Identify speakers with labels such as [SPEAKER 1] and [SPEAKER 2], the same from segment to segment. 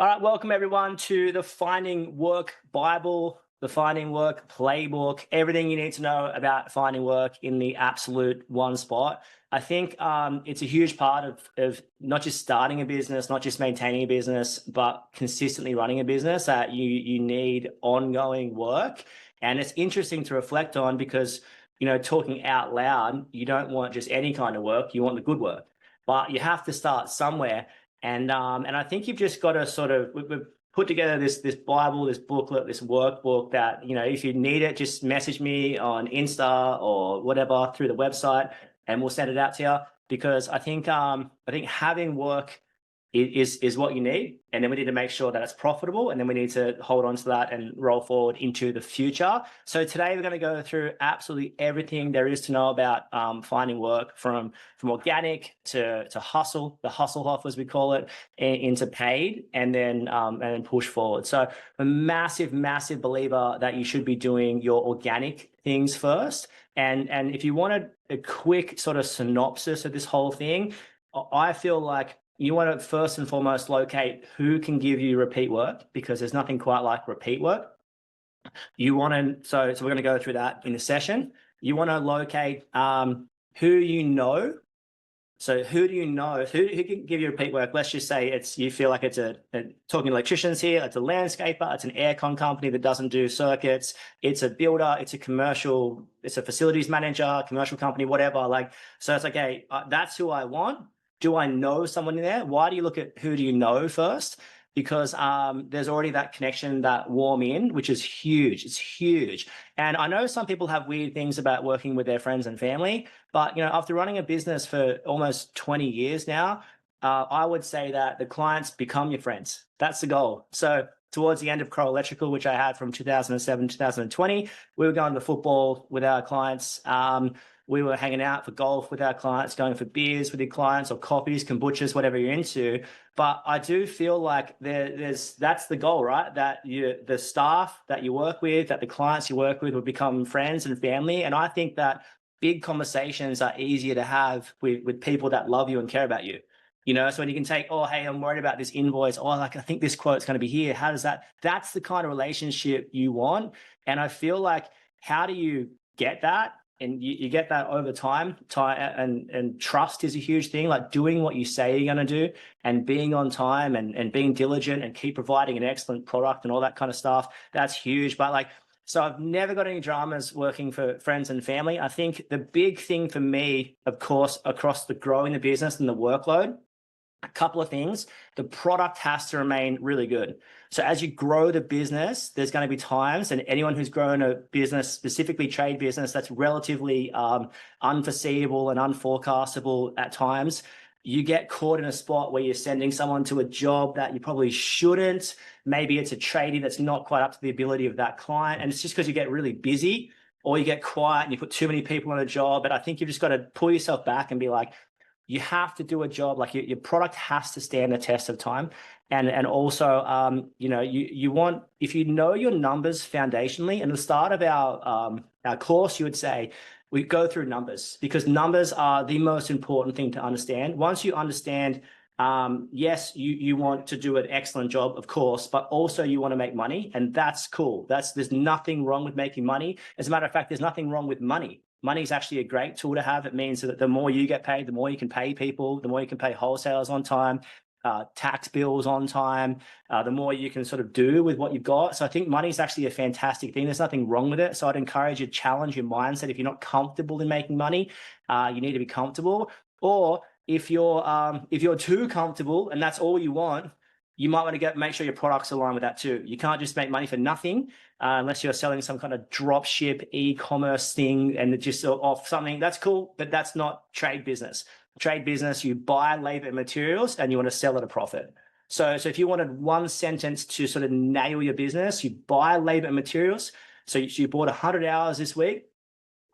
[SPEAKER 1] All right, welcome everyone to the Finding Work Bible, the Finding Work Playbook, everything you need to know about finding work in the absolute one spot. I think it's a huge part of not just starting a business, not just maintaining a business, but consistently running a business that you need ongoing work. And it's interesting to reflect on because, talking out loud, you don't want just any kind of work, you want the good work. But you have to start somewhere. And I think you've just got to sort of we've put together this Bible, this booklet, this workbook that, if you need it, just message me on Insta or whatever through the website and we'll send it out to you. Because I think having work is what you need, and then we need to make sure that it's profitable, and then we need to hold on to that and roll forward into the future. So today we're going to go through absolutely everything there is to know about finding work, from organic to hustle, the hustle off as we call it, into paid, and then push forward. So I'm a massive believer that you should be doing your organic things first. And if you wanted a quick sort of synopsis of this whole thing, I feel like you want to first and foremost locate who can give you repeat work, because there's nothing quite like repeat work. You want to, so we're going to go through that in the session. You want to locate who you know. So who do you know? Who can give you repeat work? Let's just say you feel like it's talking electricians here, it's a landscaper, it's an aircon company that doesn't do circuits, it's a builder, it's a commercial, it's a facilities manager, commercial company, whatever. So it's like, hey, that's who I want. Do I know someone in there? Why do you look at who do you know first? Because there's already that connection, that warm in, which is huge. It's huge. And I know some people have weird things about working with their friends and family, but after running a business for almost 20 years now, I would say that the clients become your friends. That's the goal. So towards the end of Crow Electrical, which I had from 2007 to 2020, we were going to football with our clients. We were hanging out for golf with our clients, going for beers with your clients, or coffees, kombuchas, whatever you're into. But I do feel like that's the goal, right? That the staff that you work with, that the clients you work with will become friends and family. And I think that big conversations are easier to have with people that love you and care about you. So when you can take, oh, hey, I'm worried about this invoice. Oh, I think this quote's going to be here. How does that's the kind of relationship you want. And I feel like, how do you get that? And you get that over time, and trust is a huge thing, like doing what you say you're going to do and being on time and being diligent and keep providing an excellent product and all that kind of stuff. That's huge. But so I've never got any dramas working for friends and family. I think the big thing for me, of course, across the growing the business and the workload, a couple of things. The product has to remain really good. So as you grow the business, there's going to be times, and anyone who's grown a business, specifically trade business, that's relatively unforeseeable and unforecastable at times, you get caught in a spot where you're sending someone to a job that you probably shouldn't. Maybe it's a tradie that's not quite up to the ability of that client. And it's just because you get really busy, or you get quiet and you put too many people on a job. But I think you've just got to pull yourself back and be like, you have to do a job, like your product has to stand the test of time. And also, you want, if you know your numbers foundationally, and the start of our course, you would say, we go through numbers, because numbers are the most important thing to understand. Once you understand, yes, you want to do an excellent job, of course, but also you want to make money, and that's cool. There's nothing wrong with making money. As a matter of fact, there's nothing wrong with money. Money is actually a great tool to have. It means that the more you get paid, the more you can pay people, the more you can pay wholesalers on time, tax bills on time, the more you can sort of do with what you've got. So I think money is actually a fantastic thing. There's nothing wrong with it. So I'd encourage you to challenge your mindset. If you're not comfortable in making money, you need to be comfortable. Or if you're too comfortable and that's all you want, you might want to make sure your products align with that too. You can't just make money for nothing unless you're selling some kind of drop ship e-commerce thing and just off something. That's cool, but that's not trade business. Trade business, you buy labor and materials and you want to sell at a profit. So if you wanted one sentence to sort of nail your business, you buy labor and materials. So you bought 100 hours this week.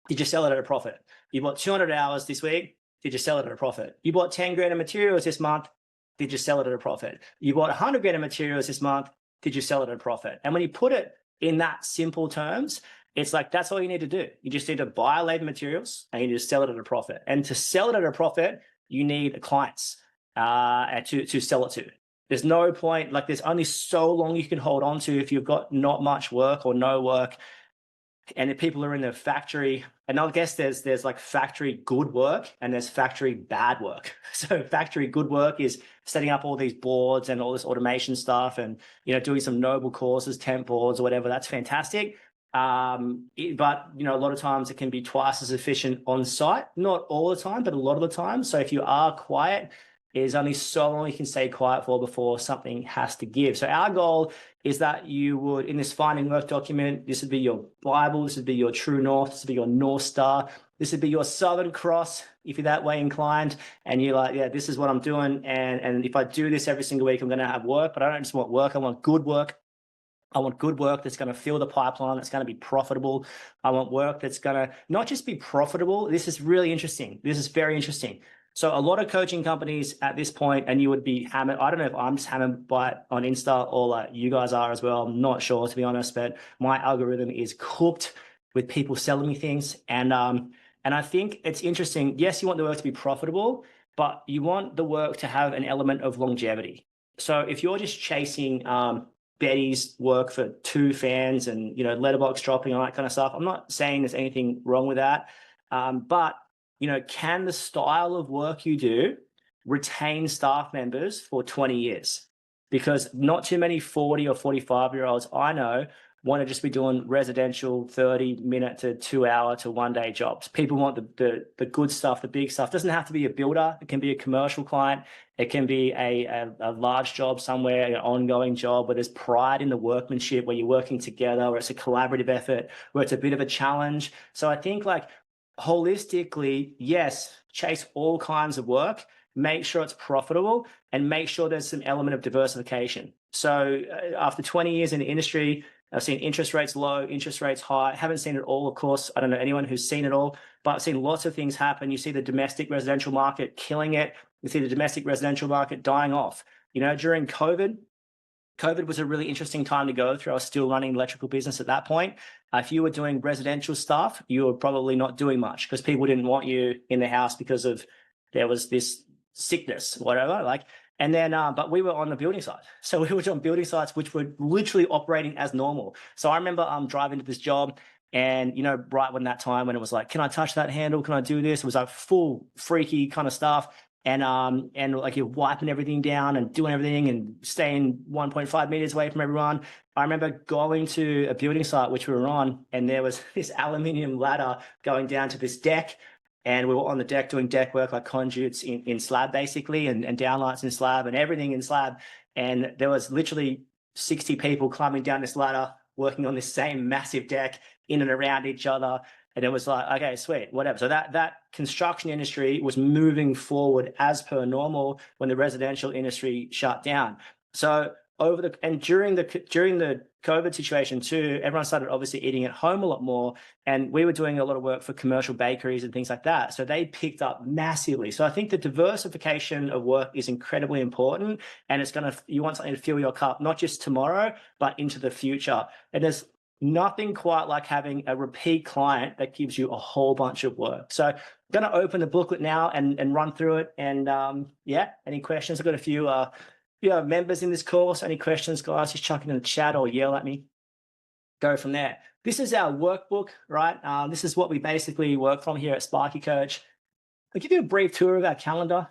[SPEAKER 1] Did you sell it at a profit? You bought 200 hours this week. Did you sell it at a profit? You bought 10 grand of materials this month. Did you sell it at a profit? You bought 100 grand of materials this month. Did you sell it at a profit? And when you put it in that simple terms, it's like, that's all you need to do. You just need to buy labor materials and you just sell it at a profit. And to sell it at a profit, you need clients to sell it to. there's no point, like there's only so long you can hold on to if you've got not much work or no work. And if people are in the factory, and I guess there's like factory good work and there's factory bad work. So factory good work is setting up all these boards and all this automation stuff and, you know, doing some noble courses, temp boards or whatever. That's fantastic. But, you know, a lot of times it can be twice as efficient on site, not all the time, but a lot of the time. So if you are quiet, there's only so long you can stay quiet for before something has to give. So our goal is that you would, in this finding work document, this would be your Bible, this would be your true north, this would be your North Star, this would be your Southern Cross, if you're that way inclined, and you're like, yeah, this is what I'm doing, and if I do this every single week, I'm going to have work, but I don't just want work, I want good work. I want good work that's going to fill the pipeline, that's going to be profitable. I want work that's going to not just be profitable. This is really interesting. This is very interesting. So a lot of coaching companies at this point, and you would be hammered. I don't know if I'm just hammered by it on Insta or like you guys are as well. I'm not sure, to be honest, but my algorithm is cooked with people selling me things. And I think it's interesting. Yes, you want the work to be profitable, but you want the work to have an element of longevity. So if you're just chasing Betty's work for 2 fans and, you know, letterbox dropping, all that kind of stuff, I'm not saying there's anything wrong with that. But you know, can the style of work you do retain staff members for 20 years? Because not too many 40 or 45-year-olds I know want to just be doing residential 30-minute to 2-hour to 1-day jobs. People want the good stuff, the big stuff. It doesn't have to be a builder. It can be a commercial client. It can be a large job somewhere, an ongoing job where there's pride in the workmanship, where you're working together, where it's a collaborative effort, where it's a bit of a challenge. So I think like holistically, yes, chase all kinds of work, make sure it's profitable, and make sure there's some element of diversification. So after 20 years in the industry, I've seen interest rates low, interest rates high. I haven't seen it all, of course. I don't know anyone who's seen it all, but I've seen lots of things happen. You see the domestic residential market killing it. You see the domestic residential market dying off. You know, during COVID was a really interesting time to go through. I was still running the electrical business at that point. If you were doing residential stuff, you were probably not doing much because people didn't want you in the house because of there was this sickness, whatever. Like, and then, but we were on the building site. So we were on building sites which were literally operating as normal. So I remember driving to this job, and you know, right when that time when it was like, can I touch that handle? Can I do this? It was like full freaky kind of stuff. And like you're wiping everything down and doing everything and staying 1.5 meters away from everyone. I remember going to a building site which we were on, and there was this aluminium ladder going down to this deck, and we were on the deck doing deck work, like conduits in slab basically, and downlights in slab and everything in slab. And there was literally 60 people climbing down this ladder, working on this same massive deck in and around each other. And it was like, okay, sweet, whatever. So that construction industry was moving forward as per normal when the residential industry shut down. So during the COVID situation too, everyone started obviously eating at home a lot more, and we were doing a lot of work for commercial bakeries and things like that. So they picked up massively. So I think the diversification of work is incredibly important, and you want something to fill your cup, not just tomorrow, but into the future. And there's nothing quite like having a repeat client that gives you a whole bunch of work. So I'm going to open the booklet now and run through it. And yeah, any questions? I've got a few members in this course. Any questions, guys? Just chuck it in the chat or yell at me. Go from there. This is our workbook, right? This is what we basically work from here at Sparky Coach. I'll give you a brief tour of our calendar.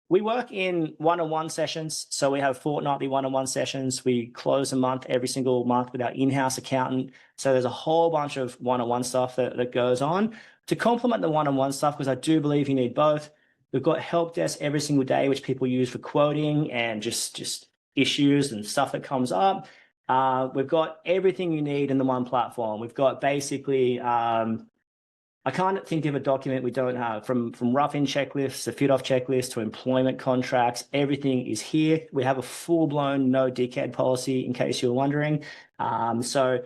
[SPEAKER 1] We work in one-on-one sessions. So we have fortnightly one-on-one sessions. We close a month every single month with our in-house accountant. So there's a whole bunch of one-on-one stuff that goes on to complement the one-on-one stuff, because I do believe you need both. We've got help desk every single day, which people use for quoting and just issues and stuff that comes up. We've got everything you need in the one platform. We've got basically, I can't think of a document we don't have, from rough-in checklists to fit-off checklists to employment contracts. Everything is here. We have a full-blown no dickhead policy, in case you were wondering. So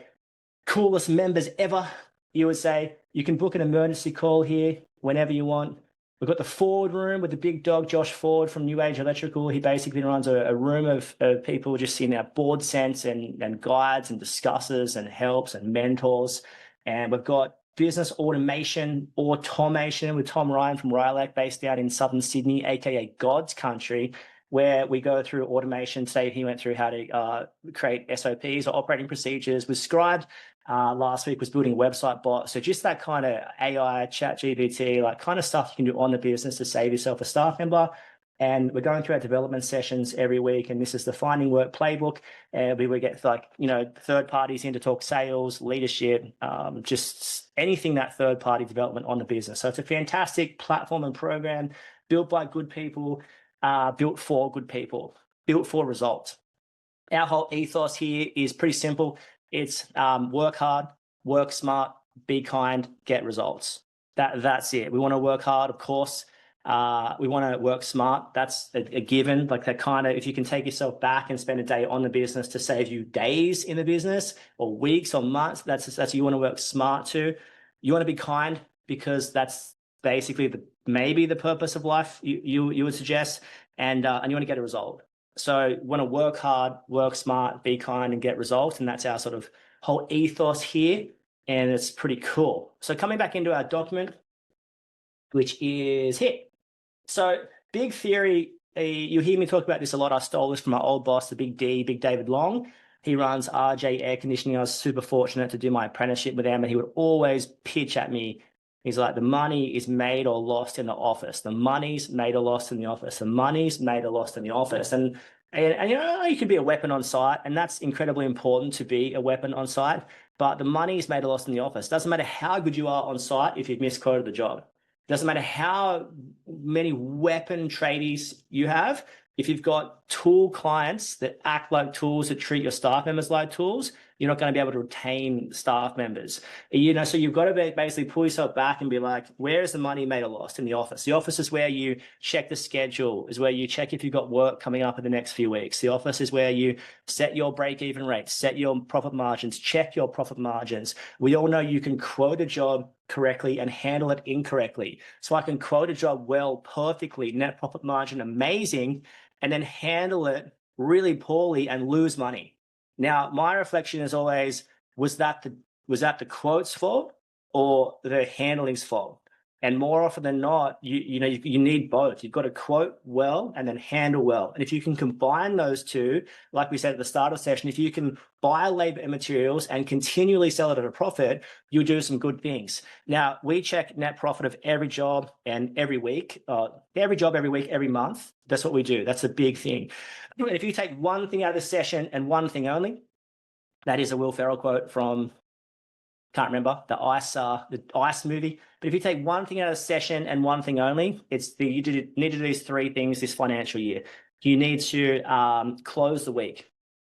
[SPEAKER 1] coolest members ever, you would say. You can book an emergency call here whenever you want. We've got the Ford room with the big dog, Josh Ford from New Age Electrical. He basically runs a room of people just in our board sense and guides and discusses and helps and mentors. And we've got business automation with Tom Ryan from Rylec, based out in southern Sydney, aka God's country. where we go through automation. Say he went through how to create SOPs or operating procedures with Scribe. Last week was building a website bot. So just that kind of AI, chat GPT, like kind of stuff you can do on the business to save yourself a staff member. And we're going through our development sessions every week. And this is the Finding Work playbook. And we get like, third parties in to talk sales, leadership, just anything that third party development on the business. So it's a fantastic platform and program built by good people, built for good people, built for results. Our whole ethos here is pretty simple. It's work hard, work smart, be kind, get results. That's it. We want to work hard, of course. We want to work smart. That's a given. Like that kind of, if you can take yourself back and spend a day on the business to save you days in the business or weeks or months, that's you want to work smart too. You want to be kind because that's basically maybe the purpose of life you would suggest, and you want to get a result. So you want to work hard, work smart, be kind, and get results, and that's our sort of whole ethos here, and it's pretty cool. So coming back into our document, which is here. So big theory, you hear me talk about this a lot. I stole this from my old boss, the Big David Long. He runs RJ Air Conditioning. I was super fortunate to do my apprenticeship with them, and he would always pitch at me. He's like, the money is made or lost in the office. The money's made or lost in the office. The money's made or lost in the office. And you can be a weapon on site, and that's incredibly important to be a weapon on site. But the money is made or lost in the office. Doesn't matter how good you are on site if you've misquoted the job. Doesn't matter how many weapon tradies you have. If you've got tool clients that act like tools, that treat your staff members like tools, you're not going to be able to retain staff members. So you've got to basically pull yourself back and be like, where is the money made or lost in the office? The office is where you check the schedule, is where you check if you've got work coming up in the next few weeks. The office is where you set your break-even rates, set your profit margins, check your profit margins. We all know you can quote a job correctly and handle it incorrectly. So I can quote a job well, perfectly, net profit margin amazing, and then handle it really poorly and lose money. Now, my reflection is always, was that the quote's fault or the handling's fault? And more often than not, you need both. You've got to quote well and then handle well. And if you can combine those two, like we said at the start of the session, if you can buy labor and materials and continually sell it at a profit, you'll do some good things. Now, we check net profit of every job and every week, every month. That's what we do. That's a big thing. And if you take one thing out of the session and one thing only, that is a Will Ferrell quote from, can't remember, the Ice movie. But if you take one thing out of the session and one thing only, it's you need to do these three things this financial year. You need to close the week.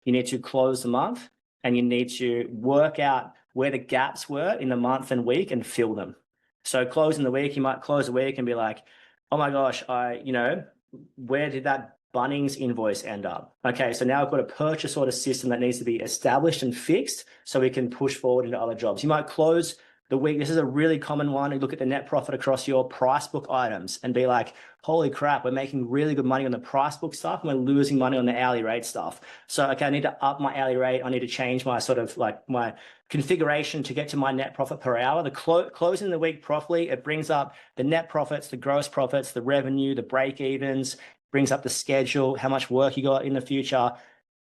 [SPEAKER 1] You need to close the month, and you need to work out where the gaps were in the month and week and fill them. So closing the week, you might close the week and be like, oh my gosh, where did that Bunnings invoice end up? Okay, so now I've got a purchase order system that needs to be established and fixed so we can push forward into other jobs. You might close the week. This is a really common one. You look at the net profit across your price book items and be like, holy crap, we're making really good money on the price book stuff and we're losing money on the hourly rate stuff. So, okay, I need to up my hourly rate. I need to change my sort of like my configuration to get to my net profit per hour. The closing the week properly, it brings up the net profits, the gross profits, the revenue, the break evens, brings up the schedule, how much work you got in the future.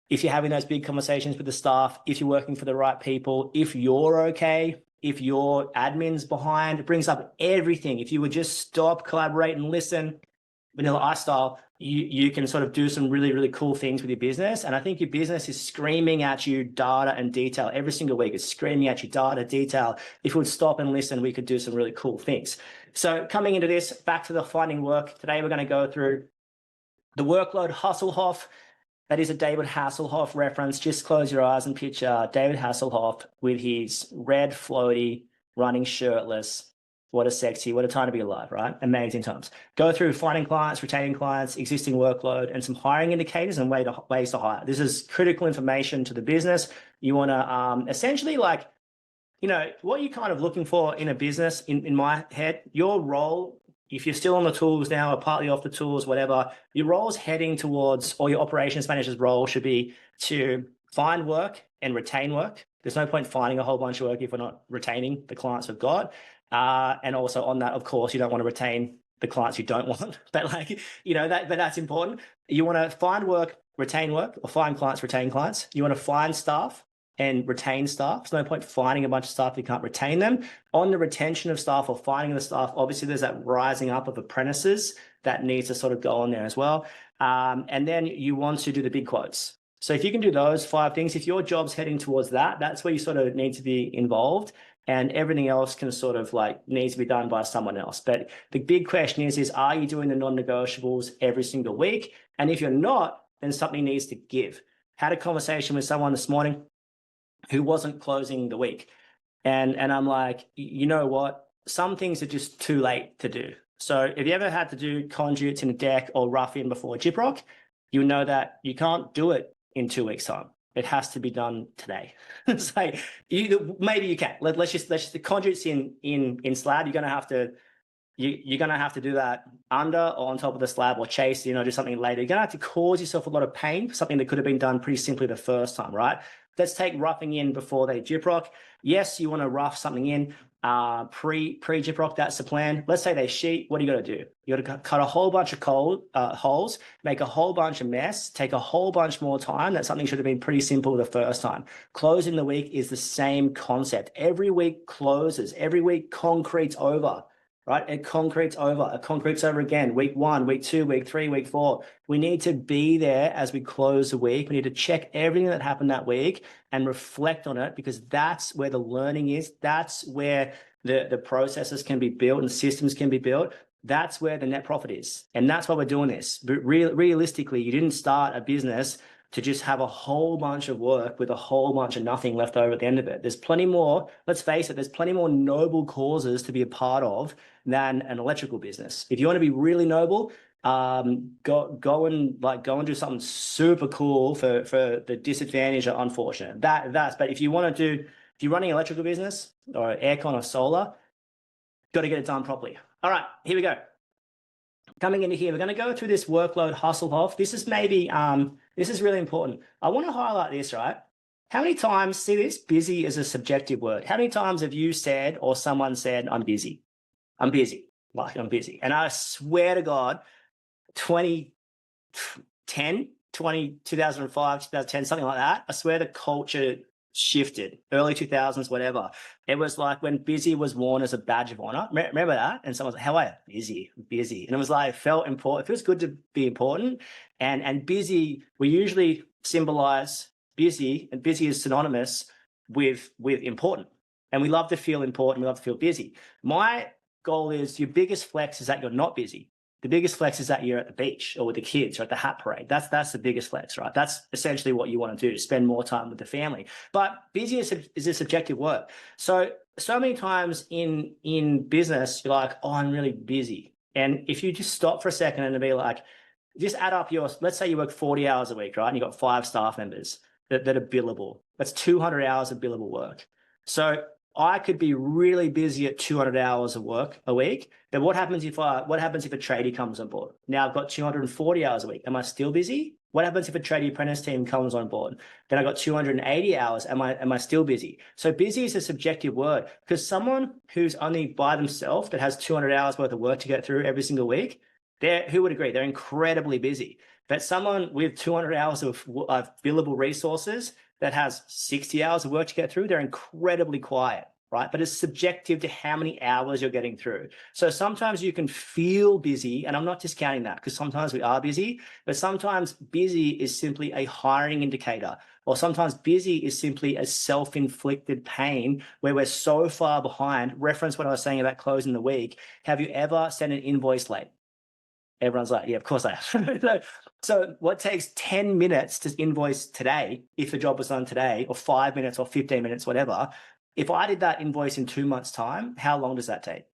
[SPEAKER 1] If you're having those big conversations with the staff, if you're working for the right people, if you're okay, if your admin's behind, it brings up everything. If you would just stop, collaborate, and listen, Vanilla Ice style, you can sort of do some really, really cool things with your business. And I think your business is screaming at you data and detail every single week. It's screaming at you data, detail. If we would stop and listen, we could do some really cool things. So coming into this, back to the finding work. Today, we're going to go through the workload Hasselhoff. That is a David Hasselhoff reference. Just close your eyes and picture David Hasselhoff with his red floaty, running shirtless. What a time to be alive, right? Amazing times. Go through finding clients, retaining clients, existing workload, and some hiring indicators and ways to hire. This is critical information to the business. You want to essentially what you're kind of looking for in a business, in my head, your role, if you're still on the tools now or partly off the tools, whatever, your role is heading towards, or your operations manager's role should be to find work and retain work. There's no point finding a whole bunch of work if we're not retaining the clients we've got. And also on that, of course, you don't want to retain the clients you don't want, but but that's important. You want to find work, retain work, or find clients, retain clients. You want to find staff and retain staff. There's no point finding a bunch of staff if you can't retain them. On the retention of staff or finding the staff, obviously there's that rising up of apprentices that needs to sort of go on there as well. And then you want to do the big quotes. So if you can do those 5 things, if your job's heading towards that, that's where you sort of need to be involved, and everything else can sort of like needs to be done by someone else. But the big question is are you doing the non-negotiables every single week? And if you're not, then something needs to give. Had a conversation with someone this morning who wasn't closing the week. And I'm like, you know what? Some things are just too late to do. So if you ever had to do conduits in a deck or rough in before gyprock, you know that you can't do it in 2 weeks' time. It has to be done today. It's like maybe you can. Let's just the conduits in slab. You're gonna have to do that under or on top of the slab or chase. Do something later. You're gonna have to cause yourself a lot of pain for something that could have been done pretty simply the first time, right? Let's take roughing in before they gyprock. Yes, you want to rough something in pre gyprock. That's the plan. Let's say they sheet. What do you got to do? You got to cut a whole bunch of holes, make a whole bunch of mess, take a whole bunch more time. That something should have been pretty simple the first time. Closing the week is the same concept. Every week closes. Every week concretes over. Right? It concretes over. It concretes over again. Week 1, week 2, week 3, week 4. We need to be there as we close the week. We need to check everything that happened that week and reflect on it, because that's where the learning is. That's where the processes can be built and systems can be built. That's where the net profit is. And that's why we're doing this. But realistically, you didn't start a business to just have a whole bunch of work with a whole bunch of nothing left over at the end of it. There's plenty more, let's face it, there's plenty more noble causes to be a part of than an electrical business. If you want to be really noble, go and do something super cool for the disadvantaged or unfortunate. But if you're running an electrical business or aircon or solar, got to get it done properly. All right, here we go. Coming into here, we're going to go through this workload hustle off. This is this is really important. I want to highlight this, right? How many times, see this, busy is a subjective word. How many times have you said or someone said, I'm busy? I'm busy. Like, I'm busy. And I swear to God, 2010, 2005, 2010, something like that, I swear the culture shifted. Early 2000s, whatever. It was like when busy was worn as a badge of honor. Remember that? And someone was like, how are you? Busy. And it was like, it felt important. It feels good to be important. And busy, we usually symbolize busy, and busy is synonymous with important. And we love to feel important. We love to feel busy. My goal is your biggest flex is that you're not busy. The biggest flex is that you're at the beach or with the kids or at the hat parade. That's the biggest flex, right? That's essentially what you want to do, spend more time with the family. But busy is a subjective word. So many times in business, you're like, oh, I'm really busy. And if you just stop for a second and be like, just add up let's say you work 40 hours a week, right? And you've got 5 staff members that are billable. That's 200 hours of billable work. So I could be really busy at 200 hours of work a week. But what happens if a tradie comes on board? Now I've got 240 hours a week. Am I still busy? What happens if a tradie apprentice team comes on board? Then I got 280 hours. Am I still busy? So busy is a subjective word, because someone who's only by themselves that has 200 hours worth of work to get through every single week, who would agree? They're incredibly busy. But someone with 200 hours of billable resources that has 60 hours of work to get through, they're incredibly quiet, right? But it's subjective to how many hours you're getting through. So sometimes you can feel busy, and I'm not discounting that, because sometimes we are busy, but sometimes busy is simply a hiring indicator, or sometimes busy is simply a self-inflicted pain where we're so far behind. Reference what I was saying about closing the week. Have you ever sent an invoice late? Everyone's like, yeah, of course I have. So what takes 10 minutes to invoice today, if the job was done today, or 5 minutes or 15 minutes, whatever, if I did that invoice in 2 months' time, how long does that take?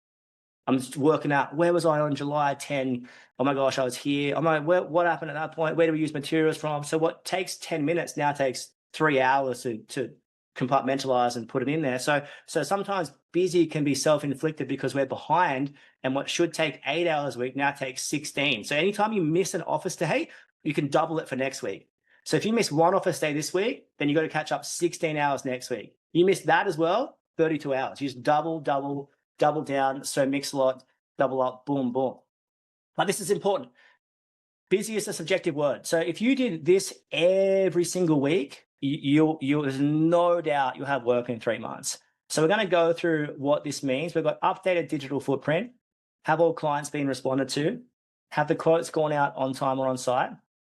[SPEAKER 1] I'm just working out, where was I on July 10? Oh my gosh, I was here. I'm like, what happened at that point? Where do we use materials from? So what takes 10 minutes now takes 3 hours to compartmentalize and put it in there. So sometimes busy can be self-inflicted because we're behind, and what should take 8 hours a week now takes 16. So anytime you miss an office day, you can double it for next week. So if you miss one office day this week, then you got to catch up 16 hours next week. You miss that as well, 32 hours. You just double down. So mix a lot, double up, boom, boom. But this is important. Busy is a subjective word. So if you did this every single week, there's no doubt you'll have work in 3 months. So we're going to go through what this means. We've got updated digital footprint. Have all clients been responded to? Have the quotes gone out on time or on site?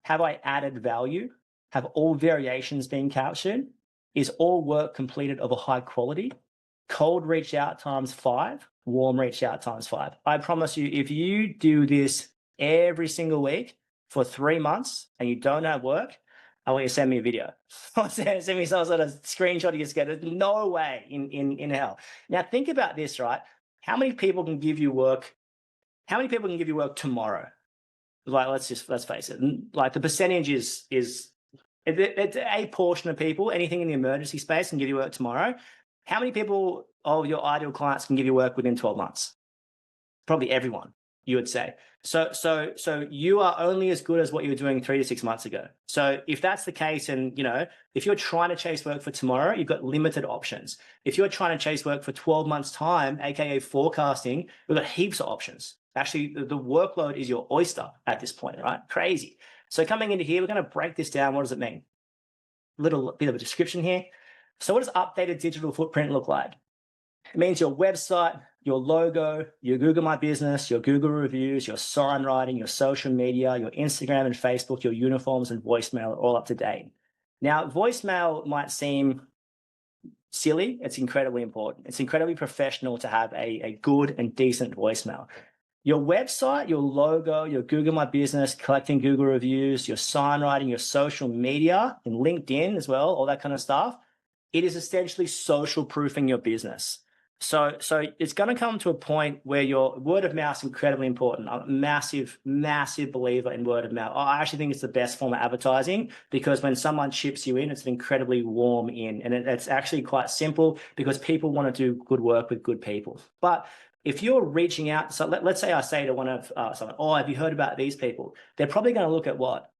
[SPEAKER 1] Have I added value? Have all variations been captured? Is all work completed of a high quality? Cold reach out times 5, warm reach out times 5. I promise you, if you do this every single week for 3 months and you don't have work, I want you to send me a video. Send me some sort of screenshot you get. There's no way in hell. Now think about this, right? How many people can give you work? How many people can give you work tomorrow? Like, let's face it. Like the percentage is it's a portion of people. Anything in the emergency space can give you work tomorrow. How many people of your ideal clients can give you work within 12 months? Probably everyone, you would say. So you are only as good as what you were doing 3 to 6 months ago. So if that's the case, and if you're trying to chase work for tomorrow, you've got limited options. If you're trying to chase work for 12 months time, aka forecasting, we've got heaps of options. Actually, the workload is your oyster at this point, right? Crazy. So coming into here, we're going to break this down. What does it mean? A little bit of a description here. So what does updated digital footprint look like? It means your website, your logo, your Google My Business, your Google reviews, your sign writing, your social media, your Instagram and Facebook, your uniforms and voicemail are all up to date. Now, voicemail might seem silly. It's incredibly important. It's incredibly professional to have a good and decent voicemail. Your website, your logo, your Google My Business, collecting Google reviews, your sign writing, your social media, and LinkedIn as well, all that kind of stuff. It is essentially social proofing your business. So it's going to come to a point where your word of mouth is incredibly important. I'm a massive believer in word of mouth. I actually think it's the best form of advertising, because when someone chips you in, it's an incredibly warm in. And it's actually quite simple, because people want to do good work with good people. But if you're reaching out, so let's say I say to one of someone, oh, have you heard about these people? They're probably going to look at what?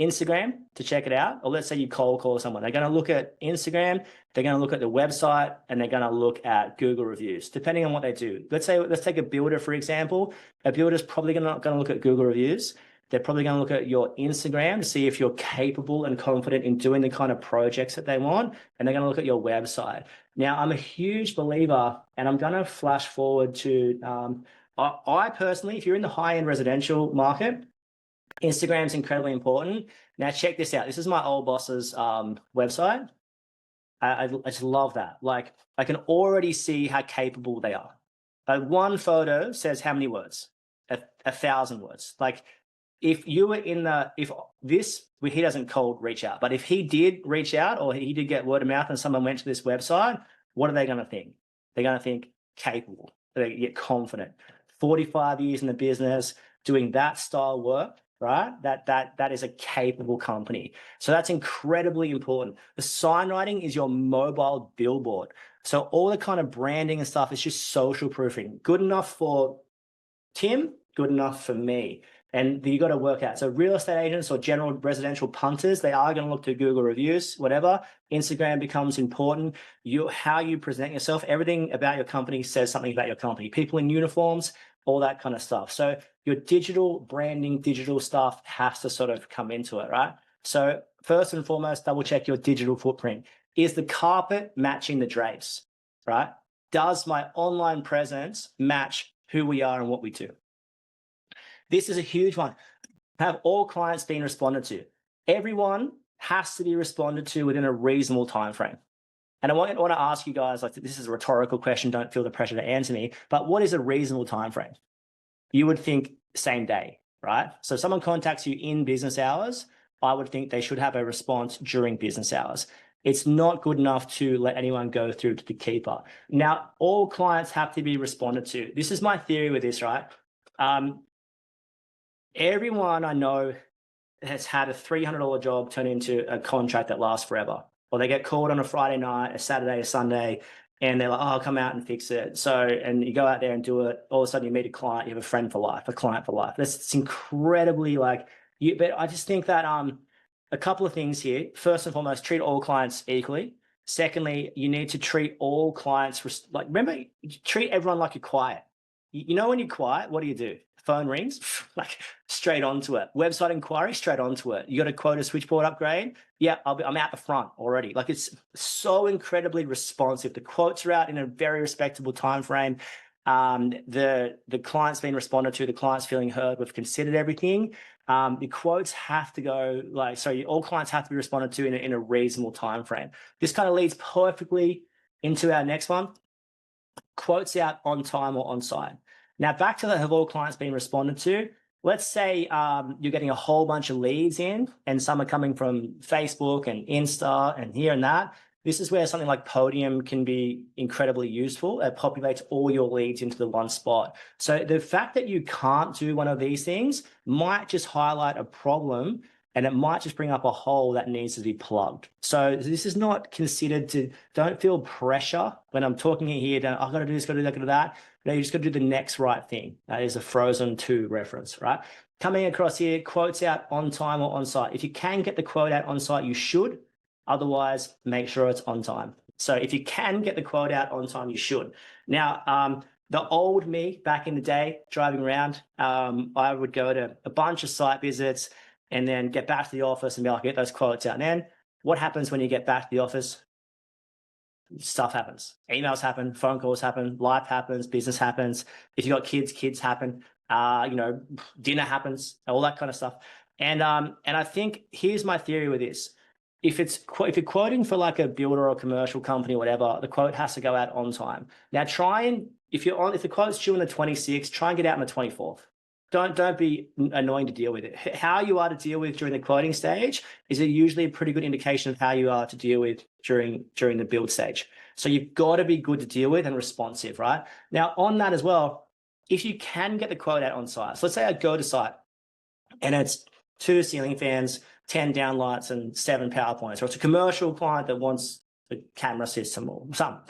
[SPEAKER 1] Instagram to check it out. Or let's say you cold call someone. They're going to look at Instagram, they're going to look at the website, and they're going to look at Google reviews, depending on what they do. Let's take a builder, for example. A builder's probably not going to look at Google reviews. They're probably going to look at your Instagram to see if you're capable and confident in doing the kind of projects that they want. And they're going to look at your website. Now, I'm a huge believer, and I'm going to flash forward to, I personally, if you're in the high-end residential market, Instagram's incredibly important. Now, check this out. This is my old boss's website. I just love that. Like, I can already see how capable they are. One photo says how many words? 1,000 words. Like, if you were he doesn't cold reach out, but if he did reach out, or he did get word of mouth and someone went to this website, what are they going to think? They're going to think capable. They get confident. 45 years in the business, doing that style work, right? That is a capable company. So that's incredibly important. The sign writing is your mobile billboard. So all the kind of branding and stuff is just social proofing. Good enough for Tim, good enough for me. And you got to work out. So real estate agents or general residential punters, they are going to look to Google reviews, whatever. Instagram becomes important. How you present yourself, everything about your company says something about your company. People in uniforms, all that kind of stuff. So your digital branding, digital stuff has to sort of come into it, right? So first and foremost, double check your digital footprint. Is the carpet matching the drapes, right? Does my online presence match who we are and what we do? This is a huge one. Have all clients been responded to? Everyone has to be responded to within a reasonable time frame. And I want to ask you guys, like, this is a rhetorical question, don't feel the pressure to answer me, but what is a reasonable time frame? You would think same day, right? So if someone contacts you in business hours, I would think they should have a response during business hours. It's not good enough to let anyone go through to the keeper. Now, all clients have to be responded to. This is my theory with this, right? Everyone I know has had a $300 job turn into a contract that lasts forever. Or they get called on a Friday night, a Saturday, a Sunday, and they're like, oh, I'll come out and fix it. So, and you go out there and do it. All of a sudden you meet a client, you have a friend for life, a client for life. It's incredibly but I just think that a couple of things here. First and foremost, treat all clients equally. Secondly, you need to treat all clients, remember, treat everyone like you're quiet. You know, when you're quiet, what do? phone rings, like straight onto it. Website inquiry, straight onto it. You got to quote a switchboard upgrade? Yeah, I'm out the front already. Like, it's so incredibly responsive. The quotes are out in a very respectable time frame. The client's been responded to, the client's feeling heard, we've considered everything. The quotes have to go, like, sorry, all clients have to be responded to in a reasonable time frame. This kind of leads perfectly into our next one. Quotes out on time or on site. Now, back to the have all clients been responded to? Let's say you're getting a whole bunch of leads in, and some are coming from Facebook and Insta and here and that. This is where something like Podium can be incredibly useful. It populates all your leads into the one spot. So the fact that you can't do one of these things might just highlight a problem, and it might just bring up a hole that needs to be plugged. So this is not considered to, don't feel pressure when I'm talking here, I've got to do this, got to do that, got to do that. No, you just got to do the next right thing. That is a Frozen 2 reference, right? Coming across here, quotes out on time or on site. If you can get the quote out on site, you should. Otherwise, make sure it's on time. So if you can get the quote out on time, you should. Now, the old me back in the day, driving around, I would go to a bunch of site visits and then get back to the office and be like, get those quotes out. And then what happens when you get back to the office? Stuff happens. Emails happen, phone calls happen, life happens, business happens. If you've got kids, kids happen. Dinner happens, all that kind of stuff. And I think here's my theory with this. If you're quoting for like a builder or a commercial company or whatever, the quote has to go out on time. Now if the quote's due on the 26th, try and get out on the 24th. Don't be annoying to deal with it. How you are to deal with during the quoting stage is usually a pretty good indication of how you are to deal with during the build stage. So you've got to be good to deal with and responsive, right? Now, on that as well, if you can get the quote out on site, so let's say I go to site and it's 2 ceiling fans, 10 downlights, and 7 power points, or it's a commercial client that wants a camera system or something.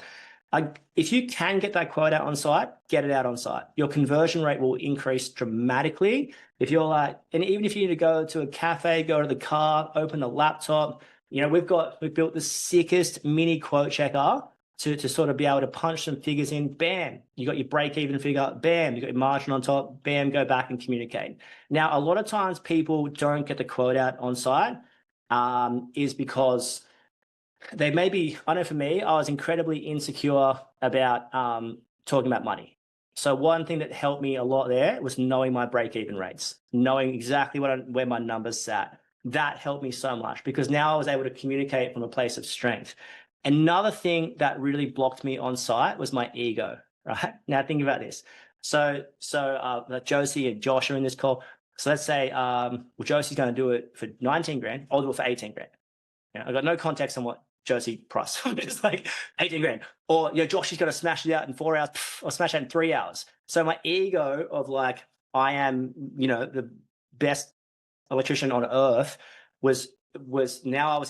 [SPEAKER 1] If you can get that quote out on site, get it out on site. Your conversion rate will increase dramatically. If you're like, and even if you need to go to a cafe, go to the car, open the laptop, we've built the sickest mini quote checker to sort of be able to punch some figures in. Bam, you got your break even figure. Bam, you got your margin on top. Bam, go back and communicate. Now, a lot of times people don't get the quote out on site is because they may be, I know for me, I was incredibly insecure about talking about money. So one thing that helped me a lot there was knowing my break-even rates, knowing exactly where my numbers sat. That helped me so much because now I was able to communicate from a place of strength. Another thing that really blocked me on site was my ego, right? Now think about this. So Josie and Josh are in this call. So let's say, Josie's going to do it for 19 grand. I'll do it for 18 grand. I got no context on what Josie price. It's like 18 grand. Or, Josh is going to smash it out in 4 hours. Or smash it out in 3 hours. So my ego of like, I am, the best electrician on earth was now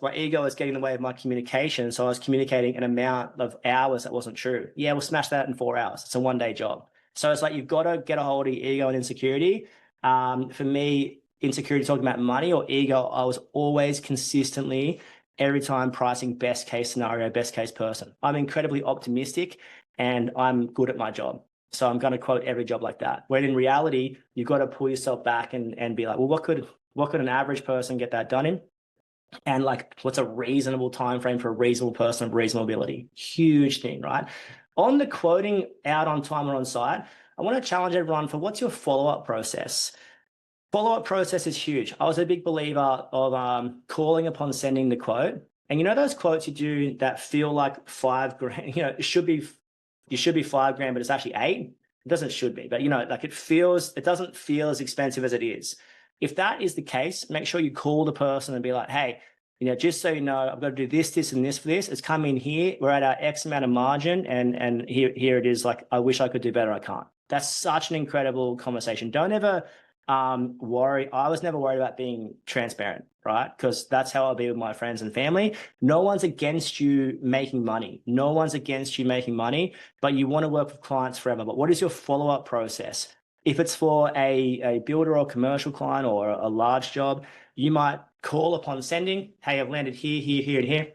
[SPEAKER 1] my ego was getting in the way of my communication. So I was communicating an amount of hours that wasn't true. Yeah, we'll smash that in 4 hours. It's a 1-day job. So it's like, you've got to get a hold of your ego and insecurity. For me, insecurity talking about money or ego, I was always consistently every time pricing best case scenario, best case person. I'm incredibly optimistic and I'm good at my job. So I'm going to quote every job like that. When in reality, you've got to pull yourself back and be like, well, what could an average person get that done in? And like, what's a reasonable time frame for a reasonable person of reasonable ability? Huge thing, right? On the quoting out on time or on site, I want to challenge everyone for what's your follow-up process? Follow-up process is huge. I was a big believer of calling upon sending the quote. And those quotes you do that feel like $5 grand, it should be $5 grand, but it's actually 8. It doesn't should be, but it doesn't feel as expensive as it is. If that is the case, make sure you call the person and be like, hey, just so you know, I've got to do this, this, and this for this. It's come in here. We're at our X amount of margin, and here it is. Like, I wish I could do better. I can't. That's such an incredible conversation. Don't ever worry. I was never worried about being transparent, right? Because that's how I'll be with my friends and family. No one's against you making money. No one's against you making money, but you want to work with clients forever. But what is your follow-up process? If it's for a builder or commercial client or a large job, you might call upon sending, hey, I've landed here, here, here, and here,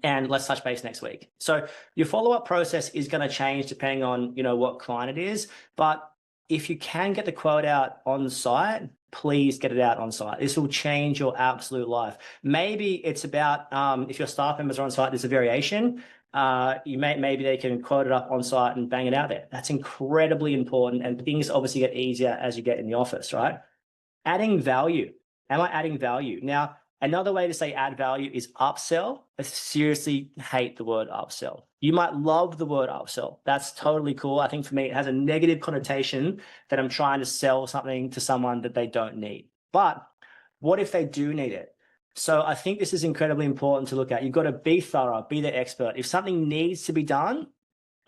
[SPEAKER 1] and let's touch base next week. So your follow-up process is going to change depending on, what client it is, but if you can get the quote out on site, please get it out on site. This will change your absolute life. Maybe it's about if your staff members are on site, there's a variation. Maybe they can quote it up on site and bang it out there. That's incredibly important, and things obviously get easier as you get in the office, right? Adding value. Am I adding value? Now, another way to say add value is upsell. I seriously hate the word upsell. You might love the word upsell. That's totally cool. I think for me, it has a negative connotation that I'm trying to sell something to someone that they don't need. But what if they do need it? So I think this is incredibly important to look at. You've got to be thorough, be the expert. If something needs to be done,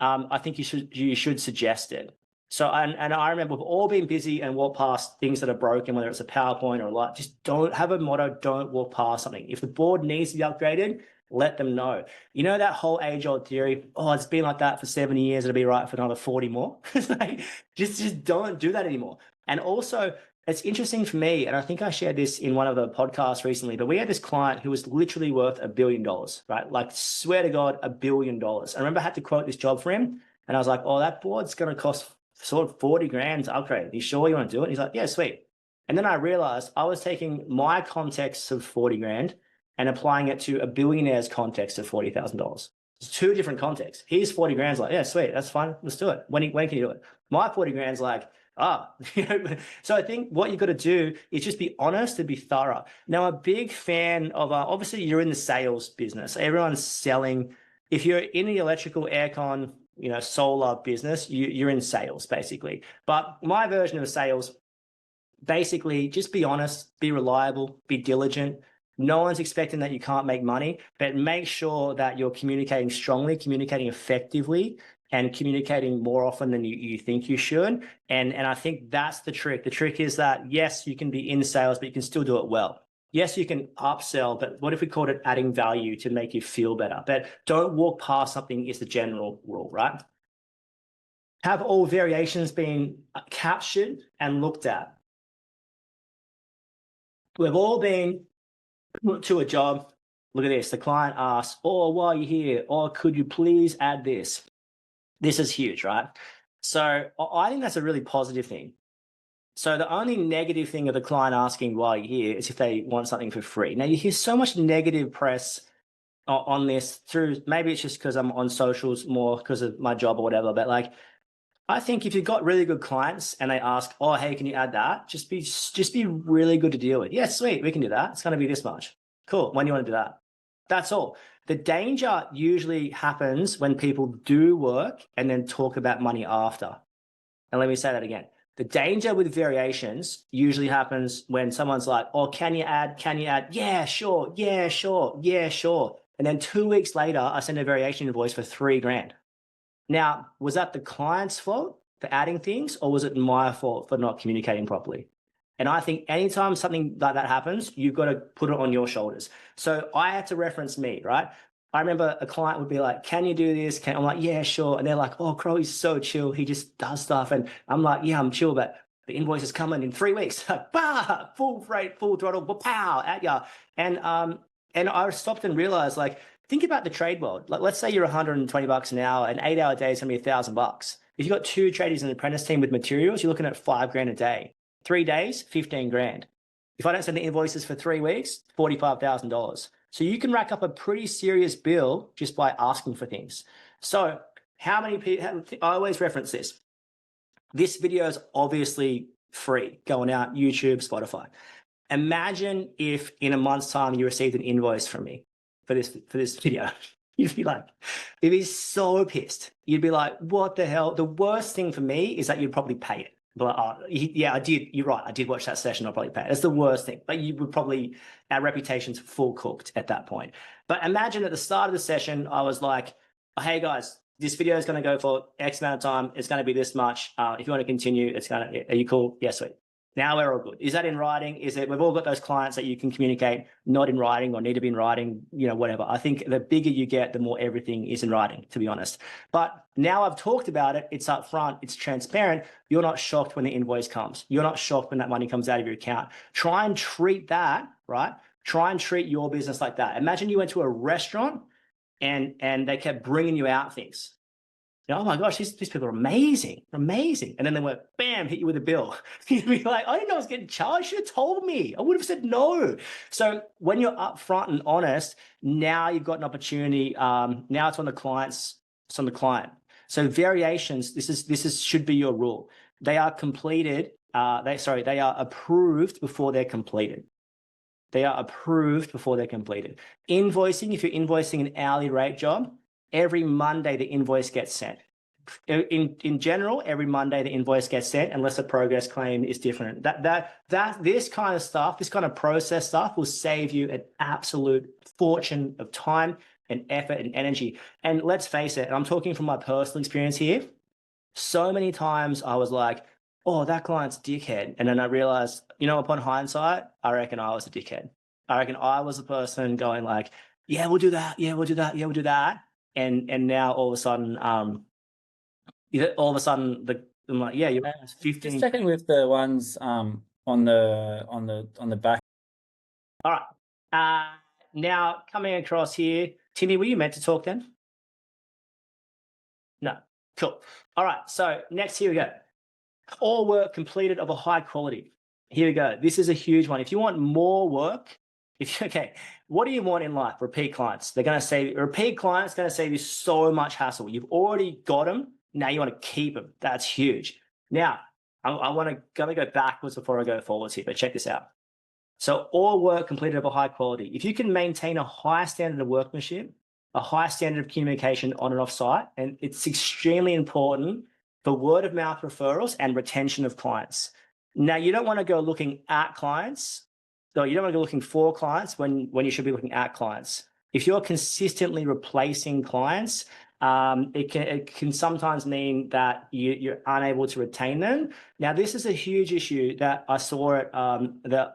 [SPEAKER 1] I think you should suggest it. So, and I remember we've all been busy and walked past things that are broken, whether it's a PowerPoint or a light. Just don't have a motto, don't walk past something. If the board needs to be upgraded, let them know. You know that whole age-old theory, oh, it's been like that for 70 years, it'll be right for another 40 more. Like, just don't do that anymore. And also, it's interesting for me, and I think I shared this in one of the podcasts recently, but we had this client who was literally worth $1 billion, right? Like, swear to God, $1 billion. I remember I had to quote this job for him, and I was like, oh, that board's going to cost sort of 40 grand to upgrade. Are you sure you want to do it? And he's like, yeah, sweet. And then I realized I was taking my context of 40 grand and applying it to a billionaire's context of $40,000. It's two different contexts. He's 40 grand's like, yeah, sweet, that's fine, let's do it. When can you do it? My 40 grand's like, so I think what you've got to do is just be honest and be thorough. Now, I'm a big fan of, obviously you're in the sales business. Everyone's selling. If you're in the electrical aircon, solar business, you're in sales basically. But my version of sales, basically just be honest, be reliable, be diligent. No one's expecting that you can't make money, but make sure that you're communicating strongly, communicating effectively, and communicating more often than you think you should. And I think that's the trick. The trick is that, yes, you can be in sales, but you can still do it well. Yes, you can upsell, but what if we called it adding value to make you feel better? But don't walk past something is the general rule, right? Have all variations been captured and looked at? We've all been to a job. Look at this. The client asks, oh, while you're here, oh, could you please add this? This is huge, right? So I think that's a really positive thing. So the only negative thing of the client asking while you're here is if they want something for free. Now, you hear so much negative press on this through, maybe it's just because I'm on socials more because of my job or whatever, but like, I think if you've got really good clients and they ask, oh, hey, can you add that? Just be really good to deal with. Yeah, sweet, we can do that. It's going to be this much. Cool, when do you want to do that? That's all. The danger usually happens when people do work and then talk about money after. And let me say that again. The danger with variations usually happens when someone's like, oh, can you add? Can you add? Yeah, sure. Yeah, sure. Yeah, sure. And then 2 weeks later, I send a variation invoice for 3 grand. Now, was that the client's fault for adding things, or was it my fault for not communicating properly? And I think anytime something like that happens, you've got to put it on your shoulders. So I had to reference me, right? I remember a client would be like, can you do this? I'm like, yeah, sure. And they're like, oh, Crowley's so chill. He just does stuff. And I'm like, yeah, I'm chill, but the invoice is coming in 3 weeks. Bah, full freight, full throttle, pow, at ya. And I stopped and realized, like, think about the trade world. Like, let's say you're $120 an hour, an 8-hour day is gonna be $1,000. If you've got 2 tradies in an apprentice team with materials, you're looking at 5 grand a day. 3 days, 15 grand. If I don't send the invoices for 3 weeks, $45,000. So you can rack up a pretty serious bill just by asking for things. So how many people, I always reference this. This video is obviously free, going out YouTube, Spotify. Imagine if in a month's time you received an invoice from me for this video. You'd be so pissed. You'd be like, what the hell? The worst thing for me is that you'd probably pay it. But yeah, I did. You're right. I did watch that session. I'll probably pay it. That's the worst thing. But you would probably, our reputation's full cooked at that point. But imagine at the start of the session, I was like, oh, hey guys, this video is going to go for X amount of time. It's going to be this much. If you want to continue, are you cool? Yes, sweet. Now we're all good. Is that in writing? Is it, we've all got those clients that you can communicate not in writing or need to be in writing, whatever. I think the bigger you get, the more everything is in writing, to be honest. But now I've talked about it. It's up front. It's transparent. You're not shocked when the invoice comes. You're not shocked when that money comes out of your account. Try and treat that, right? Try and treat your business like that. Imagine you went to a restaurant and they kept bringing you out things. oh my gosh, these people are amazing, amazing. And then they went, bam, hit you with a bill. You'd be like, I didn't know I was getting charged. You should have told me. I would have said no. So when you're upfront and honest, now you've got an opportunity. Now it's on the clients. It's on the client. So variations. This should be your rule. They are completed. They are approved before they're completed. They are approved before they're completed. Invoicing, if you're invoicing an hourly rate job, every Monday the invoice gets sent. In general, every Monday the invoice gets sent unless a progress claim is different. This kind of stuff, this kind of process stuff will save you an absolute fortune of time and effort and energy. And let's face it, and I'm talking from my personal experience here, so many times I was like, oh, that client's a dickhead. And then I realized, upon hindsight, I reckon I was a dickhead. I reckon I was the person going like, yeah, we'll do that. Yeah, we'll do that. Yeah, we'll do that. And now all of a sudden, I'm like, yeah, you're 15.
[SPEAKER 2] Just checking with the ones on the back.
[SPEAKER 1] All right. Now coming across here, Timmy, were you meant to talk then? No. Cool. All right. So next, here we go. All work completed of a high quality. Here we go. This is a huge one. If you want more work, what do you want in life? Repeat clients. Repeat clients going to save you so much hassle. You've already got them. Now you want to keep them. That's huge. Now, I want to go backwards before I go forwards here, but check this out. So all work completed of a high quality. If you can maintain a high standard of workmanship, a high standard of communication on and off site, and it's extremely important for word of mouth referrals and retention of clients. Now, you don't want to go looking at clients. So you don't want to go looking for clients when you should be looking at clients. If you're consistently replacing clients, it can sometimes mean that you're unable to retain them. Now, this is a huge issue that I saw at the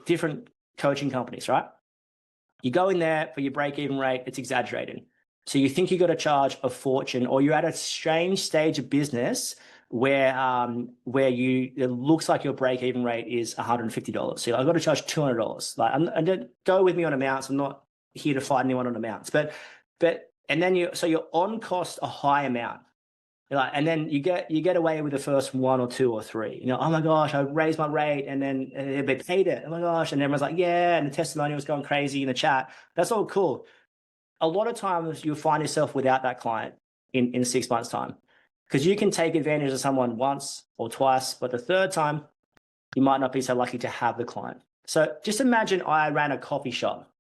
[SPEAKER 1] different coaching companies, right? You go in there for your break-even rate, it's exaggerated. So you think you got to charge a fortune, or you're at a strange stage of business where it looks like your break-even rate is $150. So I've got to charge $200. Like, and don't go with me on amounts. I'm not here to fight anyone on amounts, but and then you're on cost a high amount. And then you get away with the first one or two or three. Oh my gosh, I raised my rate, and then they paid it. Oh my gosh, and everyone's like, yeah, and the testimonial was going crazy in the chat. That's all cool. A lot of times you'll find yourself without that client in 6 months' time, because you can take advantage of someone once or twice, but the third time you might not be so lucky to have the client. So just imagine I ran a coffee shop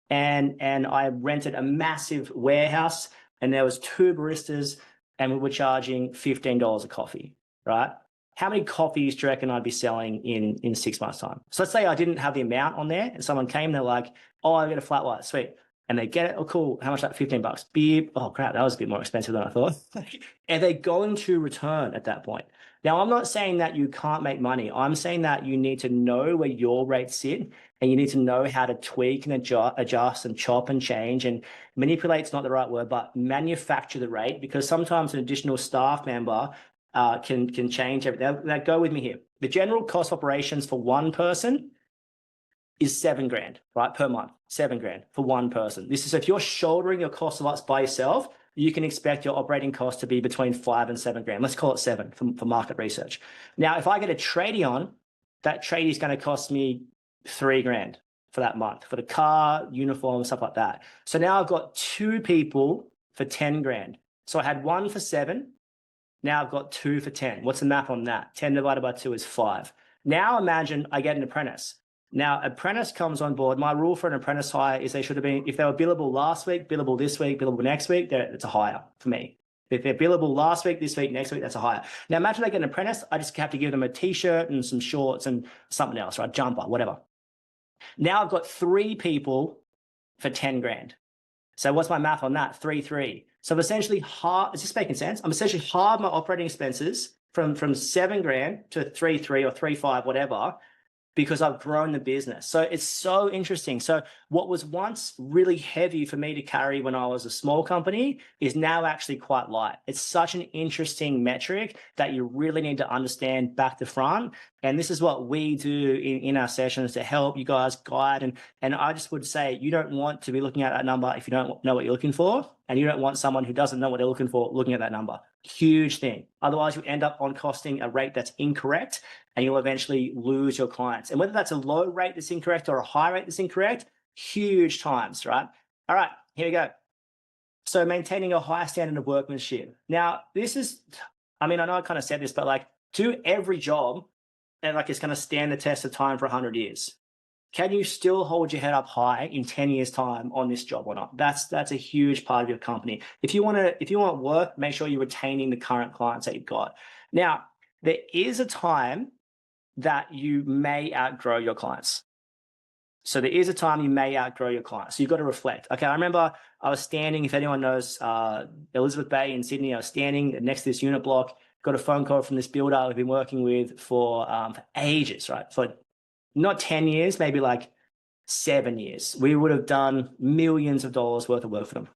[SPEAKER 1] and I rented a massive warehouse, and there was 2 baristas, and we were charging $15 a coffee, right? How many coffees do you reckon I'd be selling in 6 months' time? So let's say I didn't have the amount on there, and someone came, they're like, oh, I get a flat white, sweet. And they get it, oh, cool, how much that, $15? Beer, oh crap, that was a bit more expensive than I thought. And they're going to return at that point. Now, I'm not saying that you can't make money. I'm saying that you need to know where your rates sit, and you need to know how to tweak and adjust and chop and change, and manipulate's not the right word, but manufacture the rate, because sometimes an additional staff member can change everything. Now, go with me here. The general cost operations for one person is $7,000, right, per month. $7,000 for one person. This is if you're shouldering your costs of us by yourself, you can expect your operating costs to be between $5,000 and $7,000. Let's call it 7 for market research. Now, if I get a tradie on, that tradie is going to cost me $3,000 for that month, for the car, uniform, stuff like that. So now I've got 2 people for $10,000. So I had 1 for 7. Now I've got 2 for 10. What's the math on that? 10 divided by 2 is 5. Now imagine I get an apprentice. Now, apprentice comes on board. My rule for an apprentice hire is they should have been, if they were billable last week, billable this week, billable next week, it's a hire for me. If they're billable last week, this week, next week, that's a hire. Now, imagine they get an apprentice. I just have to give them a T-shirt and some shorts and something else, right? Jumper, whatever. Now I've got 3 people for $10,000. So what's my math on that? 3. So I've essentially half, is this making sense? I'm essentially half my operating expenses from $7,000 to 3 or 3.5, whatever, because I've grown the business. So it's so interesting. So what was once really heavy for me to carry when I was a small company is now actually quite light. It's such an interesting metric that you really need to understand back to front. And this is what we do in our sessions to help you guys guide. And I just would say, you don't want to be looking at that number if you don't know what you're looking for. And you don't want someone who doesn't know what they're looking for looking at that number. Huge thing. Otherwise, you end up on costing a rate that's incorrect, and you'll eventually lose your clients. And whether that's a low rate that's incorrect or a high rate that's incorrect, huge times, right? All right, here we go. So maintaining a high standard of workmanship. Now, this is, I mean, I know I kind of said this, but like, do every job and like it's going to stand the test of time for 100 years. Can you still hold your head up high in 10 years time on this job or not? That's a huge part of your company. If you want work, make sure you're retaining the current clients that you've got. Now, there is a time that you may outgrow your clients. So there is a time you may outgrow your clients. So you've got to reflect. Okay, I remember I was standing, if anyone knows Elizabeth Bay in Sydney, I was standing next to this unit block, got a phone call from this builder I've been working with for ages, right? For not 10 years, maybe like 7 years. We would have done millions of dollars worth of work for them.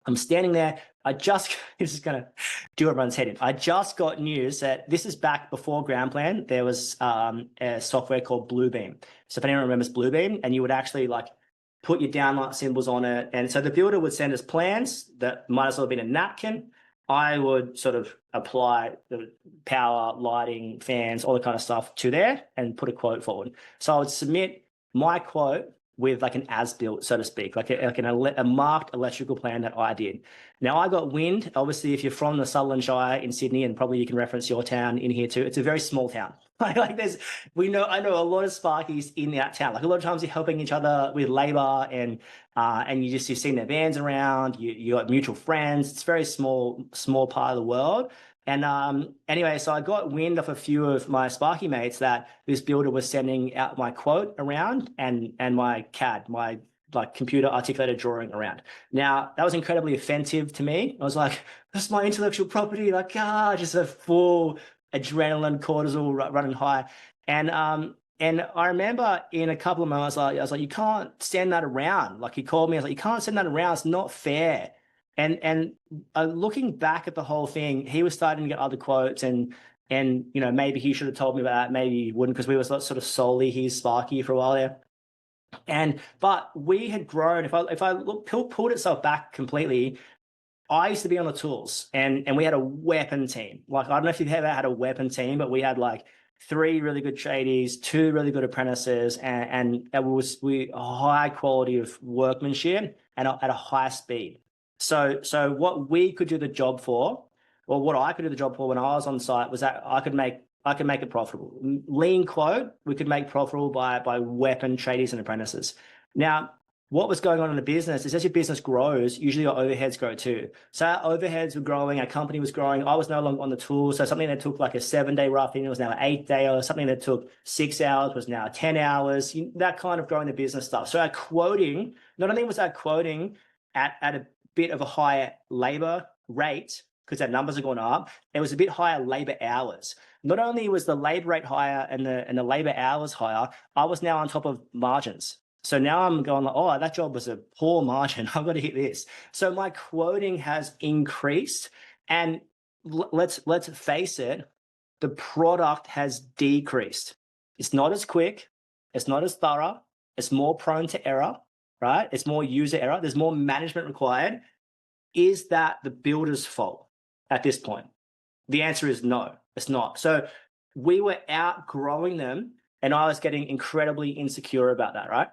[SPEAKER 1] I'm standing there. This is going to do everyone's head in. I just got news that this is back before Ground Plan. There was a software called Bluebeam. So if anyone remembers Bluebeam, and you would actually like put your downlight symbols on it. And so the builder would send us plans that might as well have been a napkin. I would sort of apply the power, lighting, fans, all the kind of stuff to there and put a quote forward. So I would submit my quote with like an as-built, so to speak, like a marked electrical plan that I did. Now I got wind, obviously, if you're from the Sutherland Shire in Sydney, and probably you can reference your town in here too, it's a very small town. I know a lot of Sparkies in that town. Like a lot of times you're helping each other with labor and you've seen their vans around, you got mutual friends. It's a very small part of the world. And anyway, so I got wind of a few of my Sparky mates that this builder was sending out my quote around and my CAD, my like computer articulated drawing around. Now, that was incredibly offensive to me. I was like, that's my intellectual property, like, just a full adrenaline, cortisol running high. And I remember in a couple of moments, I was like, you can't send that around. Like he called me, I was like, you can't send that around. It's not fair. And looking back at the whole thing, he was starting to get other quotes and maybe he should have told me about that. Maybe he wouldn't, because we were sort of solely his Sparky for a while there. But we had grown. If I pulled itself back completely, I used to be on the tools and we had a weapon team. Like, I don't know if you've ever had a weapon team, but we had like 3 really good tradies, 2 really good apprentices, and it was a high quality of workmanship and at a high speed. So what we could do the job for, or what I could do the job for when I was on site, was that I could make it profitable. Lean quote, we could make profitable by weapon tradies and apprentices. Now, what was going on in the business is as your business grows, usually your overheads grow too. So our overheads were growing, our company was growing. I was no longer on the tools. So something that took like a 7-day roughing, it was now an 8-day, or something that took 6 hours was now 10 hours, that kind of growing the business stuff. So our quoting, not only was our quoting at a bit of a higher labor rate, because our numbers are going up, it was a bit higher labor hours. Not only was the labor rate higher and the labor hours higher, I was now on top of margins. So now I'm going like, oh, that job was a poor margin. I've got to hit this. So my quoting has increased, and let's face it, the product has decreased. It's not as quick. It's not as thorough. It's more prone to error, right? It's more user error. There's more management required. Is that the builder's fault at this point? The answer is no, it's not. So we were outgrowing them, and I was getting incredibly insecure about that, right?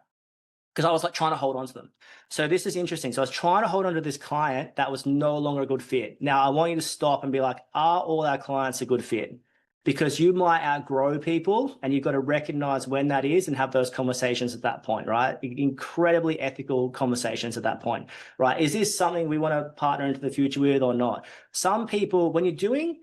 [SPEAKER 1] Because I was like trying to hold on to them. So this is interesting. So I was trying to hold on to this client that was no longer a good fit. Now I want you to stop and be like, are all our clients a good fit? Because you might outgrow people, and you've got to recognize when that is and have those conversations at that point, right? Incredibly ethical conversations at that point, right? Is this something we want to partner into the future with or not? Some people, when you're doing,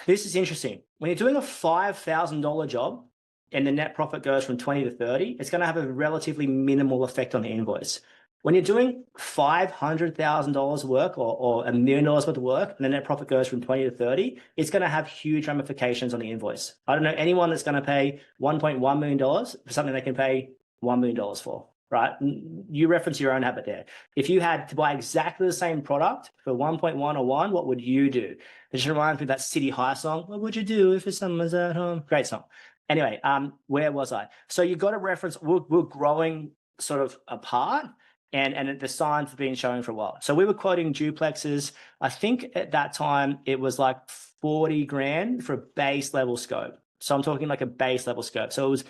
[SPEAKER 1] this is interesting. When you're doing a $5,000 job, and the net profit goes from 20 to 30, it's going to have a relatively minimal effect on the invoice. When you're doing $500,000 work or $1 million worth of work, and the net profit goes from 20 to 30, it's going to have huge ramifications on the invoice. I don't know anyone that's going to pay $1.1 million for something they can pay $1 million for. right? You reference your own habit there. If you had to buy exactly the same product for 1.1 or 1, what would you do? It just reminds me of that City High song. What would you do if someone's at home? Great song. Anyway, where was I? So you got to reference, we're growing sort of apart, and the signs have been showing for a while. So we were quoting duplexes. I think at that time it was like 40 grand for a base level scope. So I'm talking like a base level scope. So it was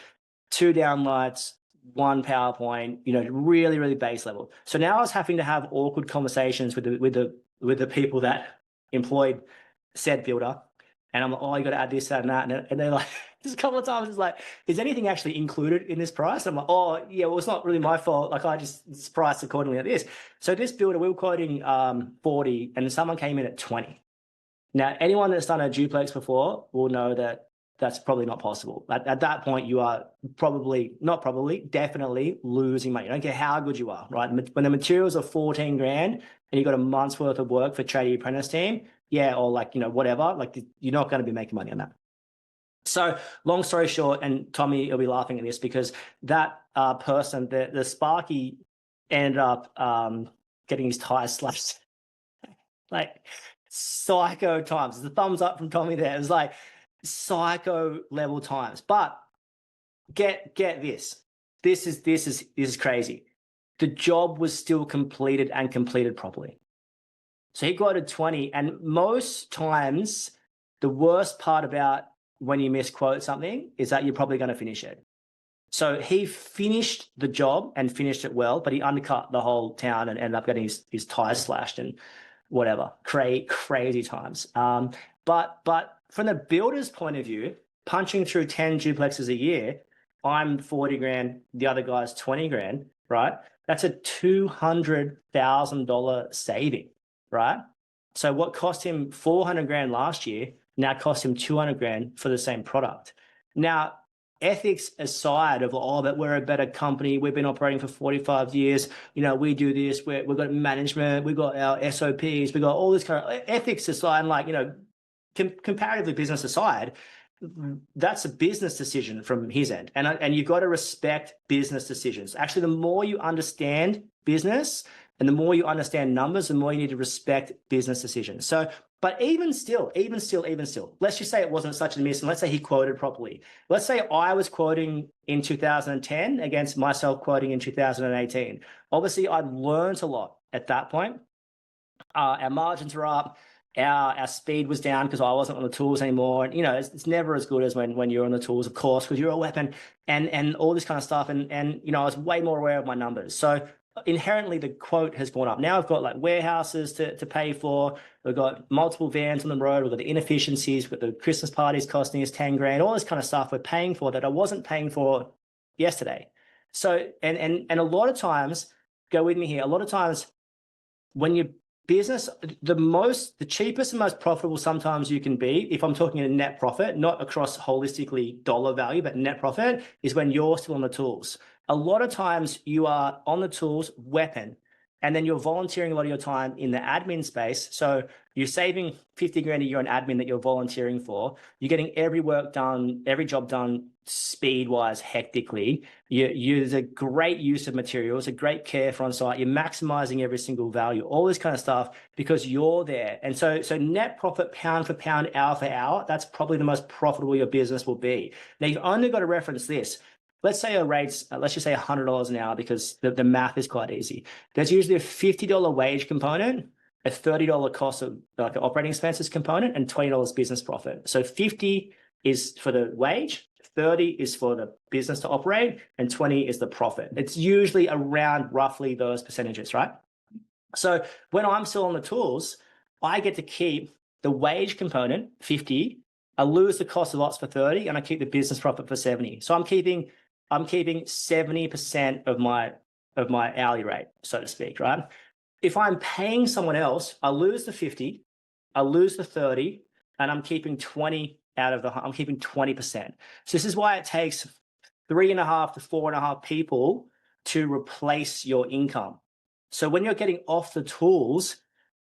[SPEAKER 1] 2 downlights, 1 PowerPoint, really, really base level. So now I was having to have awkward conversations with the people that employed said builder. And I'm like, oh, you got to add this, that, and that. And they're like, just a couple of times, it's like, is anything actually included in this price? I'm like, oh, yeah, well, it's not really my fault. Like, it's priced accordingly at this. So this builder, we were quoting 40, and someone came in at 20. Now, anyone that's done a duplex before will know that that's probably not possible. At that point, you are definitely losing money. I don't care how good you are, right? When the materials are 14 grand and you got a month's worth of work for tradie apprentice team, yeah, or like, whatever, like you're not going to be making money on that. So long story short, and Tommy will be laughing at this because that person, the Sparky ended up getting his tires slashed. Like psycho times. There's a thumbs up from Tommy there. It was like psycho level times. But get this. This is crazy. The job was still completed and completed properly. So he quoted 20, and most times the worst part about when you misquote something is that you're probably going to finish it. So he finished the job and finished it well, but he undercut the whole town and ended up getting his tires slashed and whatever, crazy times. But from the builder's point of view, punching through 10 duplexes a year, I'm 40 grand, the other guy's 20 grand, right? That's a $200,000 saving, right? So what cost him 400 grand last year now cost him 200 grand for the same product. Now, ethics aside of, oh, but we're a better company, we've been operating for 45 years, we do this, we've got management, we've got our SOPs, we've got all this kind of ethics aside, and like, comparatively business aside, that's a business decision from his end. And you've got to respect business decisions. Actually, the more you understand business and the more you understand numbers, the more you need to respect business decisions. So, but even still, let's just say it wasn't such a miss, and let's say he quoted properly. Let's say I was quoting in 2010 against myself quoting in 2018. Obviously, I learned a lot at that point. Our margins were up. Our speed was down because I wasn't on the tools anymore. And, it's never as good as when you're on the tools, of course, because you're a weapon and all this kind of stuff. And I was way more aware of my numbers. So inherently the quote has gone up. Now I've got like warehouses to pay for. We've got multiple vans on the road. We've got the inefficiencies with the Christmas parties costing us 10 grand, all this kind of stuff we're paying for that I wasn't paying for yesterday. So, and a lot of times, go with me here, a lot of times when you business, the cheapest and most profitable sometimes you can be, if I'm talking a net profit, not across holistically dollar value, but net profit, is when you're still on the tools. A lot of times you are on the tools, weapon, and then you're volunteering a lot of your time in the admin space. So you're saving 50 grand a year on admin that you're volunteering for. You're getting every work done, every job done speed-wise, hectically. There's a great use of materials, a great care for on-site. You're maximizing every single value, all this kind of stuff because you're there. And so net profit pound for pound, hour for hour, that's probably the most profitable your business will be. Now, you've only got to reference this. Let's say a rate's, let's just say $100 an hour because the math is quite easy. There's usually a $50 wage component, a $30 cost of like an operating expenses component, and $20 business profit. So 50 is for the wage, 30 is for the business to operate, and 20 is the profit. It's usually around roughly those percentages, right? So when I'm still on the tools, I get to keep the wage component, 50, I lose the cost of ops for 30, and I keep the business profit for 70. So I'm keeping 70% of my hourly rate, so to speak, right? If I'm paying someone else, I lose the 50, I lose the 30, and I'm keeping 20 I'm keeping 20%. So this is why it takes 3.5 to 4.5 people to replace your income. So when you're getting off the tools,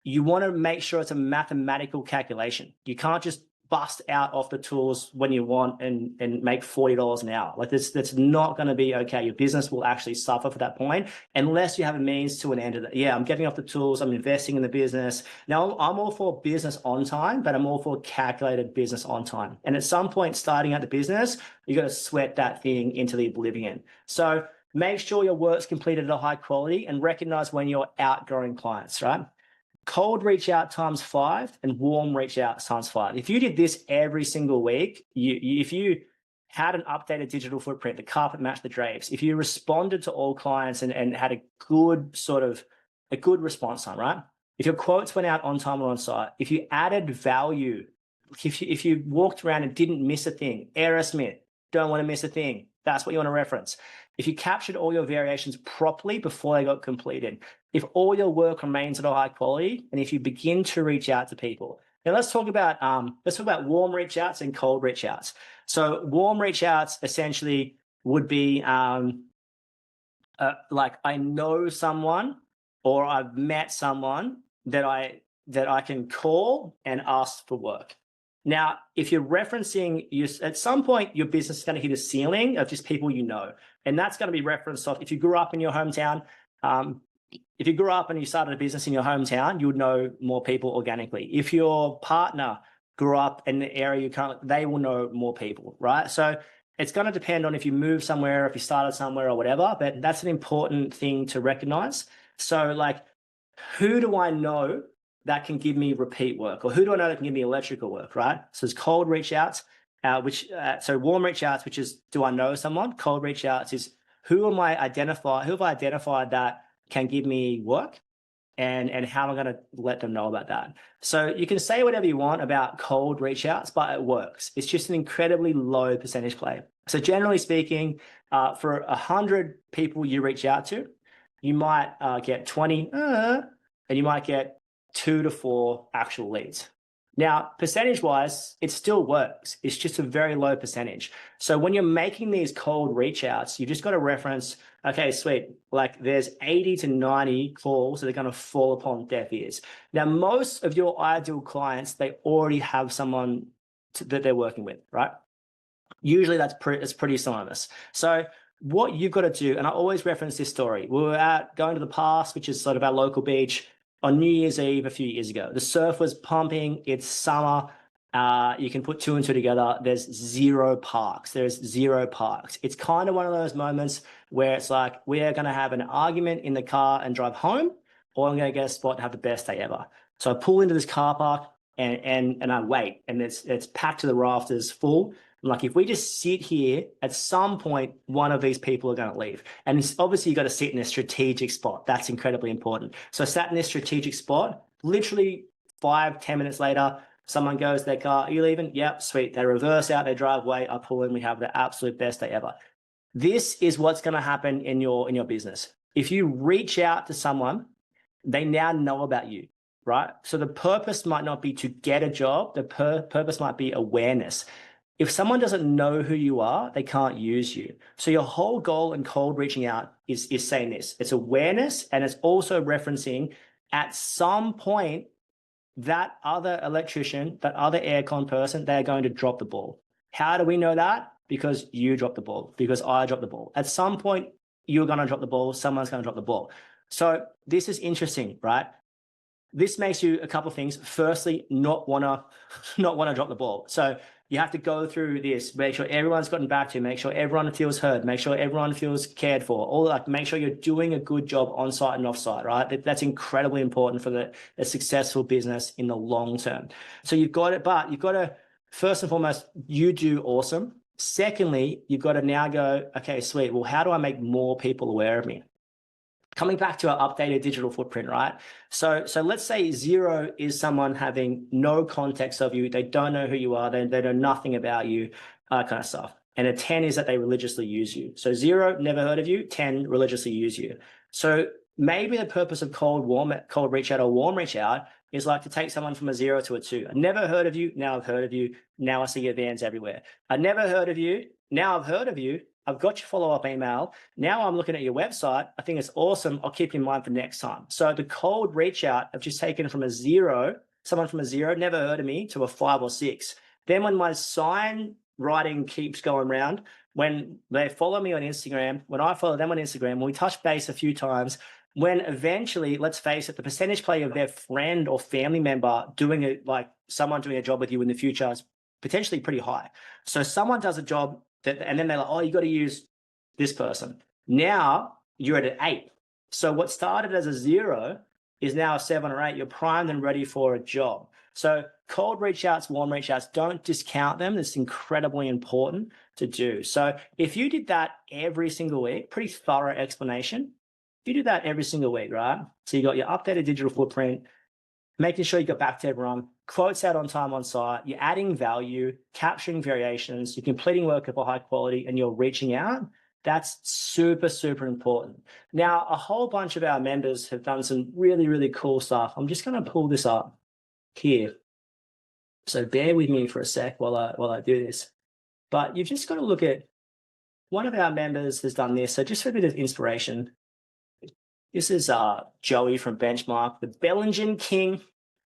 [SPEAKER 1] you want to make sure it's a mathematical calculation. You can't just bust out off the tools when you want and make $40 an hour. Like that's not going to be okay. Your business will actually suffer for that point unless you have a means to an end of that. Yeah, I'm getting off the tools. I'm investing in the business. Now I'm all for business on time, but I'm all for calculated business on time. And at some point starting out the business, you got to sweat that thing into the oblivion. So make sure your work's completed at a high quality and recognize when you're outgrowing clients, right? Cold reach out times 5 and warm reach out times 5. If you did this every single week, if you had an updated digital footprint, the carpet matched the drapes, if you responded to all clients and had a good response time, right? If your quotes went out on time or on site, if you added value, if you walked around and didn't miss a thing, Aerosmith, don't want to miss a thing. That's what you want to reference. If you captured all your variations properly before they got completed, if all your work remains at a high quality, and if you begin to reach out to people. Now let's talk about warm reach outs and cold reach outs. So warm reach outs essentially would be like I know someone or I've met someone that I can call and ask for work. Now, if you're referencing, at some point, your business is going to hit a ceiling of just people you know. And that's going to be referenced off. If you grew up in your hometown, if you grew up and you started a business in your hometown, you would know more people organically. If your partner grew up in the area you currently, they will know more people, right? So it's going to depend on if you move somewhere, if you started somewhere or whatever, but that's an important thing to recognize. So like, who do I know that can give me repeat work, or who do I know that can give me electrical work, right? So it's cold reach outs, so warm reach outs, which is, do I know someone? Cold reach outs is who have I identified that can give me work, and how am I going to let them know about that? So you can say whatever you want about cold reach outs, but it works. It's just an incredibly low percentage play. So generally speaking, for 100 people you reach out to, you might get 20, and you might get 2 to 4 actual leads. Now, percentage-wise, it still works. It's just a very low percentage. So when you're making these cold reach outs, you just got to reference, okay, sweet, like there's 80 to 90 calls that are going to fall upon deaf ears. Now, most of your ideal clients, they already have someone that they're working with, right? Usually it's pretty synonymous. So what you've got to do, and I always reference this story. We were out going to the Pass, which is sort of our local beach, on New Year's Eve a few years ago. The surf was pumping. It's summer. You can put 2 and 2 together. There's 0 parks. It's kind of one of those moments where it's like, we are going to have an argument in the car and drive home, or I'm going to get a spot and have the best day ever. So I pull into this car park and I wait, and it's packed to the rafters, full. I'm like, if we just sit here, at some point, one of these people are going to leave. And it's obviously you got to sit in a strategic spot. That's incredibly important. So I sat in this strategic spot, literally 5-10 minutes later, someone goes to their car, are you leaving? Yep, sweet. They reverse out, they drive away, I pull in, we have the absolute best day ever. This is what's going to happen in your business. If you reach out to someone, they now know about you, right? So the purpose might not be to get a job. The purpose might be awareness. If someone doesn't know who you are, they can't use you. So your whole goal in cold reaching out is saying this. It's awareness, and it's also referencing at some point that other electrician, that other aircon person, they're going to drop the ball. How do we know that? Because you dropped the ball, because I dropped the ball. At some point, you're going to drop the ball, someone's going to drop the ball. So this is interesting, right? This makes you a couple of things. Firstly, not want to drop the ball. So you have to go through this, make sure everyone's gotten back to you, make sure everyone feels heard, make sure everyone feels cared for, make sure you're doing a good job on site and off site, right? That's incredibly important for a successful business in the long term. So you've got it, but you've got to, first and foremost, you do awesome. Secondly, you've got to now go, okay, sweet. Well, how do I make more people aware of me? Coming back to our updated digital footprint, right? So let's say 0 is someone having no context of you. They don't know who you are. They know nothing about you, kind of stuff. And a 10 is that they religiously use you. So 0, never heard of you. 10, religiously use you. So maybe the purpose of cold reach out or warm reach out is like to take someone from a 0 to a 2. I never heard of you. Now I've heard of you. Now I see your vans everywhere. I never heard of you. Now I've heard of you. I've got your follow-up email. Now I'm looking at your website. I think it's awesome. I'll keep you in mind for next time. So the cold reach out, I've just taken from a 0, someone from a 0, never heard of me, to a 5 or 6. Then when my sign writing keeps going around, when they follow me on Instagram, when I follow them on Instagram, when we touch base a few times, when eventually, let's face it, the percentage play of their friend or family member doing it, like someone doing a job with you in the future, is potentially pretty high. So someone does a job and then they're like, oh, you got to use this person. Now you're at an 8. So what started as a 0 is now a 7 or 8. You're primed and ready for a job. So cold reach outs, warm reach outs, don't discount them. It's incredibly important to do. So if you did that every single week, pretty thorough explanation. If you do that every single week, right? So you got your updated digital footprint, making sure you got back to everyone, quotes out on time on site, you're adding value, capturing variations, you're completing work of a high quality, and you're reaching out. That's super, super important. Now, a whole bunch of our members have done some really, really cool stuff. I'm just going to pull this up here. So bear with me for a sec while I do this. But you've just got to look at, one of our members has done this. So just for a bit of inspiration, this is Joey from Benchmark, the Bellinger King.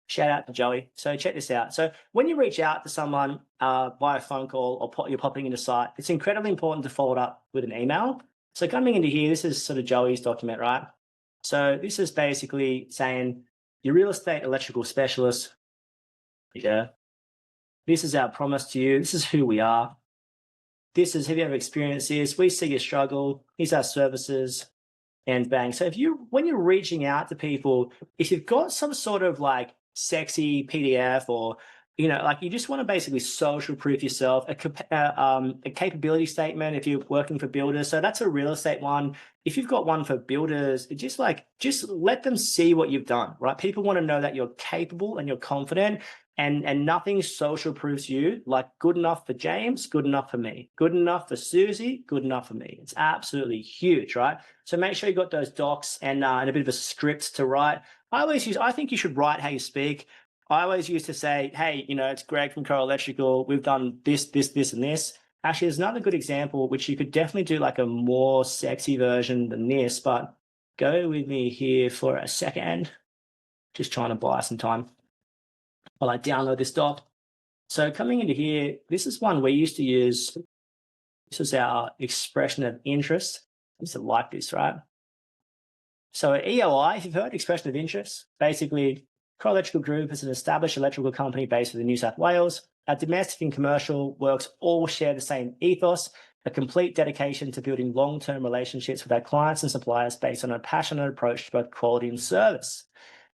[SPEAKER 1] Shout out to Joey. So check this out. So when you reach out to someone via phone call or you're popping into site, it's incredibly important to follow it up with an email. So coming into here, this is sort of Joey's document, right? So this is basically saying, your real estate electrical specialist. Yeah. This is our promise to you. This is who we are. This is, have you ever experienced this? We see your struggle. These are services. And bang. So when you're reaching out to people, if you've got some sort of like sexy PDF or, like you just want to basically social proof yourself, a capability statement if you're working for builders. So that's a real estate one. If you've got one for builders, just let them see what you've done, right? People want to know that you're capable and you're confident. And nothing social proofs you like good enough for James, good enough for me, good enough for Susie, good enough for me. It's absolutely huge, right? So make sure you got those docs and a bit of a script to write. I think you should write how you speak. I always used to say, hey, it's Greg from Coral Electrical. We've done this, this, this, and this. Actually, there's another good example, which you could definitely do like a more sexy version than this, but go with me here for a second. Just trying to buy some time while I download this doc. So coming into here, this is one we used to use. This is our expression of interest. I used to like this, right? So EOI, if you've heard, expression of interest, basically Coral Electrical Group is an established electrical company based within New South Wales. Our domestic and commercial works all share the same ethos, a complete dedication to building long-term relationships with our clients and suppliers based on a passionate approach to both quality and service.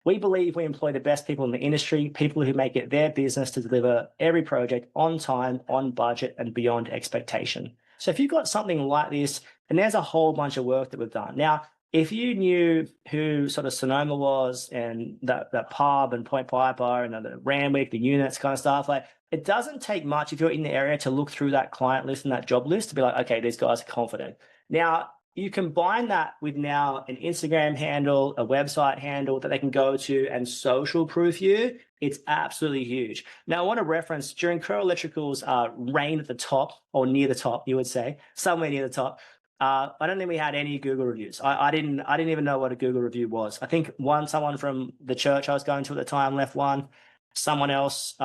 [SPEAKER 1] We believe we employ the best people in the industry, people who make it their business to deliver every project on time, on budget, and beyond expectation. So if you've got something like this, and there's a whole bunch of work that we've done. Now, if you knew who sort of Sonoma was and that pub and Point Piper and the Randwick, the units kind of stuff, like it doesn't take much if you're in the area to look through that client list and that job list to be like, okay, these guys are confident. Now, you combine that with now an Instagram handle, a website handle that they can go to and social proof you. It's absolutely huge. Now, I want to reference during Coral Electrical's reign at the top, or near the top, you would say, somewhere near the top. I don't think we had any Google reviews. I didn't even know what a Google review was. I think someone from the church I was going to at the time left one. Someone else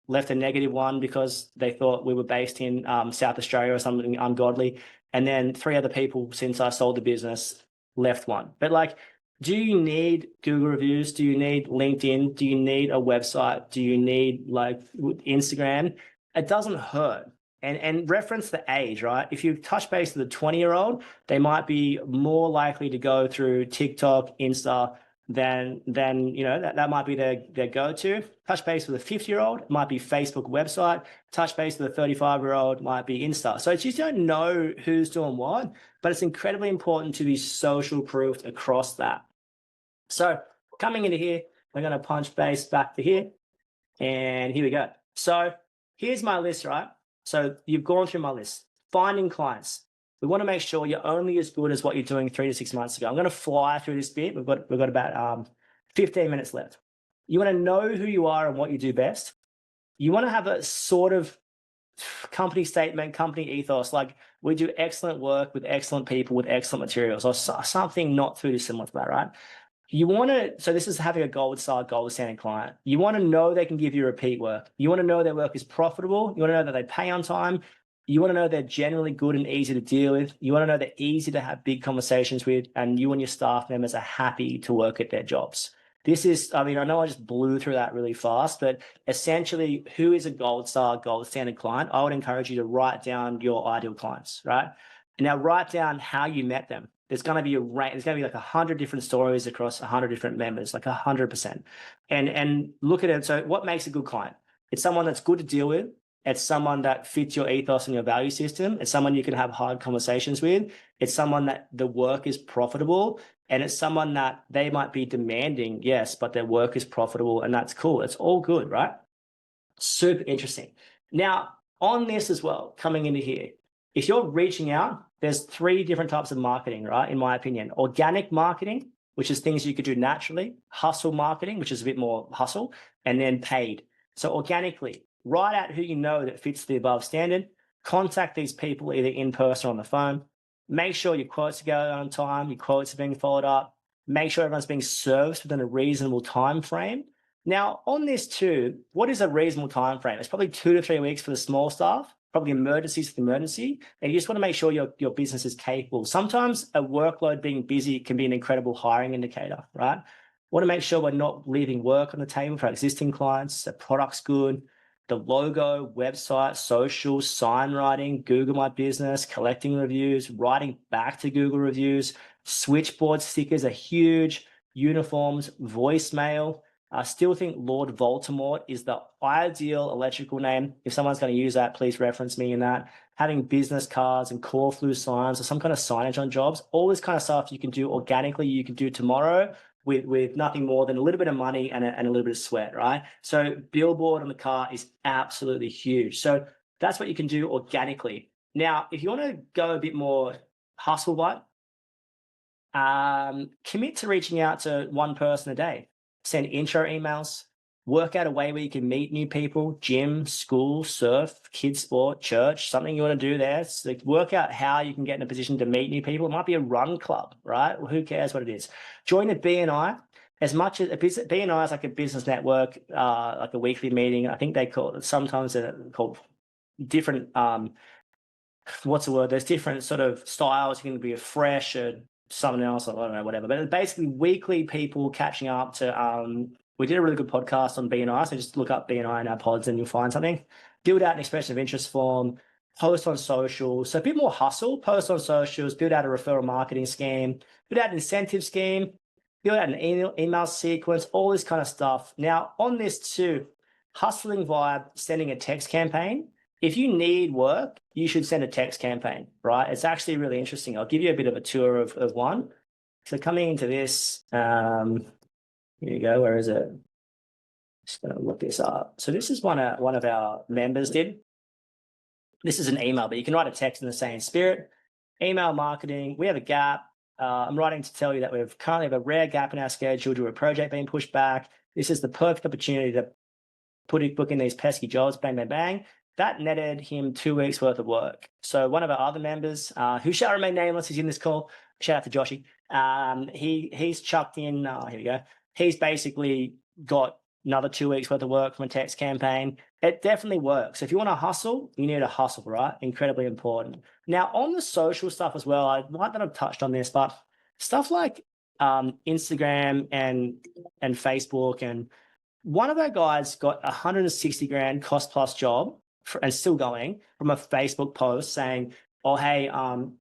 [SPEAKER 1] left a negative one because they thought we were based in South Australia or something ungodly. And then 3 other people since I sold the business left one. But like, do you need Google reviews? Do you need LinkedIn? Do you need a website? Do you need like Instagram? It doesn't hurt. And reference the age, right? If you touch base with a 20-year-old, they might be more likely to go through TikTok, Insta, than that might be their go-to. Touch base with a 50-year-old, it might be Facebook website. Touch base with a 35-year-old, might be Insta. So it's just, you don't know who's doing what, but it's incredibly important to be social proofed across that. So coming into here, we're going to punch base back to here, and here we go. So here's my list, right? So you've gone through my list. Finding clients. We want to make sure you're only as good as what you're doing 3 to 6 months ago. I'm going to fly through this bit. We've got about 15 minutes left. You want to know who you are and what you do best. You want to have a sort of company statement, company ethos, like we do excellent work with excellent people with excellent materials, or something not too dissimilar to that, right? You want to, so this is having a gold star, gold standard client. You want to know they can give you repeat work. You want to know their work is profitable. You want to know that they pay on time. You want to know they're generally good and easy to deal with. You want to know they're easy to have big conversations with, and you and your staff members are happy to work at their jobs. This is, I mean, I know I just blew through that really fast, but essentially, who is a gold star, gold standard client? I would encourage you to write down your ideal clients, right? And now write down how you met them. There's going to be there's going to be like 100 different stories across 100 different members, like 100%. And look at it. So what makes a good client? It's someone that's good to deal with. It's someone that fits your ethos and your value system. It's someone you can have hard conversations with. It's someone that the work is profitable. And it's someone that they might be demanding, yes, but their work is profitable, and that's cool. It's all good, right? Super interesting. Now, on this as well, coming into here, if you're reaching out, there's 3 different types of marketing, right? In my opinion, organic marketing, which is things you could do naturally, hustle marketing, which is a bit more hustle, and then paid. So organically, write out who you know that fits the above standard, contact these people either in person or on the phone, make sure your quotes are going on time, your quotes are being followed up, make sure everyone's being serviced within a reasonable time frame. Now, on this too, what is a reasonable time frame? It's probably 2 to 3 weeks for the small staff, probably emergencies for the emergency, and you just want to make sure your business is capable. Sometimes a workload being busy can be an incredible hiring indicator, right? Want to make sure we're not leaving work on the table for existing clients, the product's good, the logo, website, social, sign writing, Google My Business, collecting reviews, writing back to Google reviews, switchboard stickers are huge, uniforms, voicemail. I still think Lord Voldemort is the ideal electrical name. If someone's going to use that, please reference me in that. Having business cards and call flu signs or some kind of signage on jobs, all this kind of stuff you can do organically, you can do tomorrow with nothing more than a little bit of money and a little bit of sweat, right? So billboard on the car is absolutely huge. So that's what you can do organically. Now, if you want to go a bit more hustle-like, commit to reaching out to one person a day. Send intro emails, work out a way where you can meet new people, gym, school, surf, kids sport, church, something you want to do there. So work out how you can get in a position to meet new people. It might be a run club, right? Well, who cares what it is? Join a BNI. As much as BNI is like a business network, like a weekly meeting. I think they call it, sometimes they're called different, what's the word? There's different sort of styles. You can be a fresh or something else, I don't know, whatever. But basically weekly people catching up to, we did a really good podcast on BNI, so just look up BNI in our pods and you'll find something. Build out an expression of interest form, post on social. So a bit more hustle, post on socials, build out a referral marketing scheme, build out an incentive scheme, build out an email sequence, all this kind of stuff. Now on this too, hustling vibe, sending a text campaign. If you need work, you should send a text campaign, right? It's actually really interesting. I'll give you a bit of a tour of one. So coming into this, here you go. Where is it? Just going to look this up. So this is one of our members did. This is an email, but you can write a text in the same spirit. Email marketing. We have a gap. I'm writing to tell you that we currently have a rare gap in our schedule due to a project being pushed back. This is the perfect opportunity to book in these pesky jobs. Bang, bang, bang. That netted him 2 weeks worth of work. So one of our other members, who shall remain nameless, he's in this call. Shout out to Joshy. He's chucked in, here we go. He's basically got another 2 weeks worth of work from a text campaign. It definitely works. If you want to hustle, you need to hustle, right? Incredibly important. Now on the social stuff as well, I might not have touched on this, but stuff like Instagram and Facebook, and one of our guys got 160 grand cost plus job and still going from a Facebook post saying, oh, hey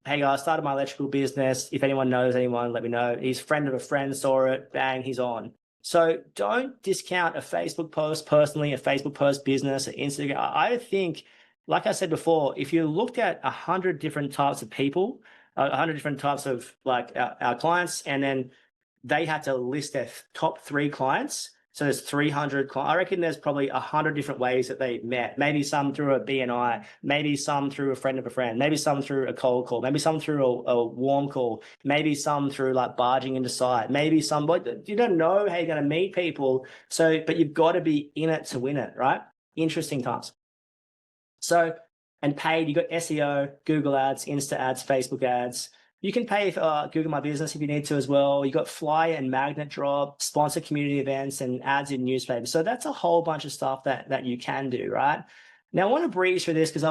[SPEAKER 1] guys, started my electrical business. If anyone knows anyone, let me know. His friend of a friend saw it, bang, he's on. So don't discount a Facebook post personally, a Facebook post business, an Instagram. I think, like I said before, if you looked at 100 different types of people, 100 different types of like our clients, and then they had to list their top 3 clients. So there's 300 clients. I reckon there's probably 100 different ways that they met. Maybe some through a BNI, maybe some through a friend of a friend, maybe some through a cold call, maybe some through a warm call, maybe some through like barging into site, maybe some, but you don't know how you're going to meet people. So, but you've got to be in it to win it, right? Interesting times. So, and paid, you got SEO, Google ads, Insta ads, Facebook ads. You can pay for Google My Business if you need to as well. You got flyer and magnet drop, sponsor community events, and ads in newspapers. So that's a whole bunch of stuff that you can do, right? Now I want to breeze through this because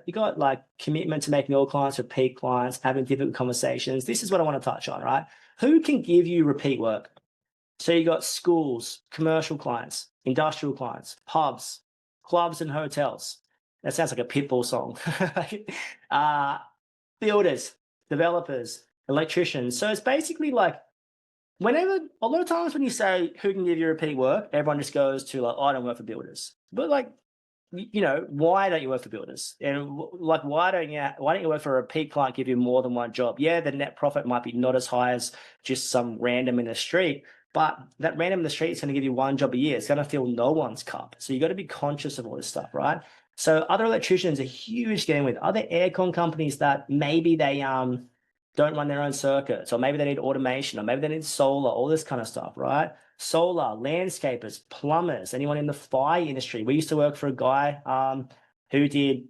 [SPEAKER 1] you got like commitment to making all clients repeat clients, having difficult conversations. This is what I want to touch on, right? Who can give you repeat work? So you got schools, commercial clients, industrial clients, pubs, clubs and hotels. That sounds like a Pitbull song. uh, builders, developers, electricians. So it's basically like a lot of times when you say who can give you repeat work, everyone just goes to like, oh, I don't work for builders. But like, why don't you work for builders? And like, why don't you work for a repeat client, give you more than one job? Yeah, the net profit might be not as high as just some random in the street, but that random in the street is going to give you one job a year. It's going to fill no one's cup. So you got to be conscious of all this stuff, right? So other electricians are huge getting with other aircon companies that maybe they don't run their own circuits, or maybe they need automation, or maybe they need solar, all this kind of stuff, right? Solar, landscapers, plumbers, anyone in the fire industry. We used to work for a guy who did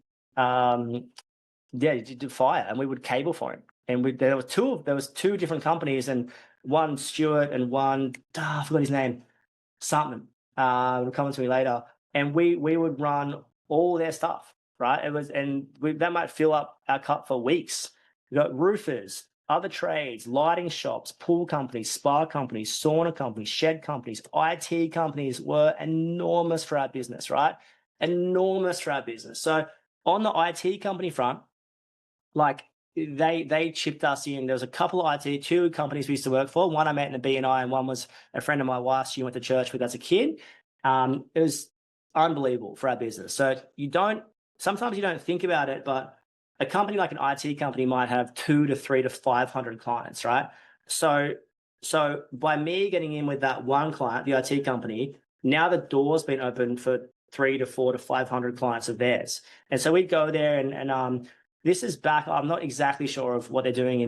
[SPEAKER 1] he did fire, and we would cable for him. And there was two different companies, and one Stewart and one I forgot his name, something. It'll come to me later. And we would run all their stuff, right? That might fill up our cup for weeks. We got roofers, other trades, lighting shops, pool companies, spa companies, sauna companies, shed companies, IT companies were enormous for our business, right? Enormous for our business. So on the IT company front, like they chipped us in. There was a couple of two companies we used to work for. One I met in the BNI, and one was a friend of my wife's. She went to church with as a kid. It was unbelievable for our business. So sometimes you don't think about it, but a company like an IT company might have 200 to 300 to 500 clients, right? So by me getting in with that one client, the IT company, now the door's been open for 300 to 400 to 500 clients of theirs. And so we'd go there and this is back. I'm not exactly sure of what they're doing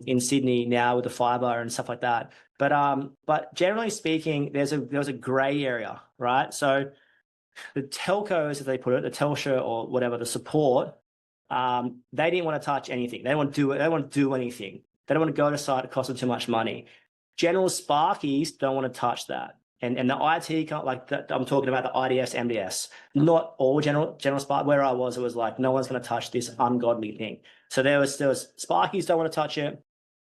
[SPEAKER 1] in Sydney now with the fiber and stuff like that. But generally speaking, there was a gray area, right? So the telcos, as they put it, the Telstra or whatever, the support, they didn't want to touch anything. They don't want to do it. They don't want to do anything. They don't want to go to site. It costs them too much money. General Sparkies don't want to touch that. And the IT, I'm talking about the IDS, MDS, not all general Spark. Where I was, it was like, no one's going to touch this ungodly thing. So there was Sparkies don't want to touch it.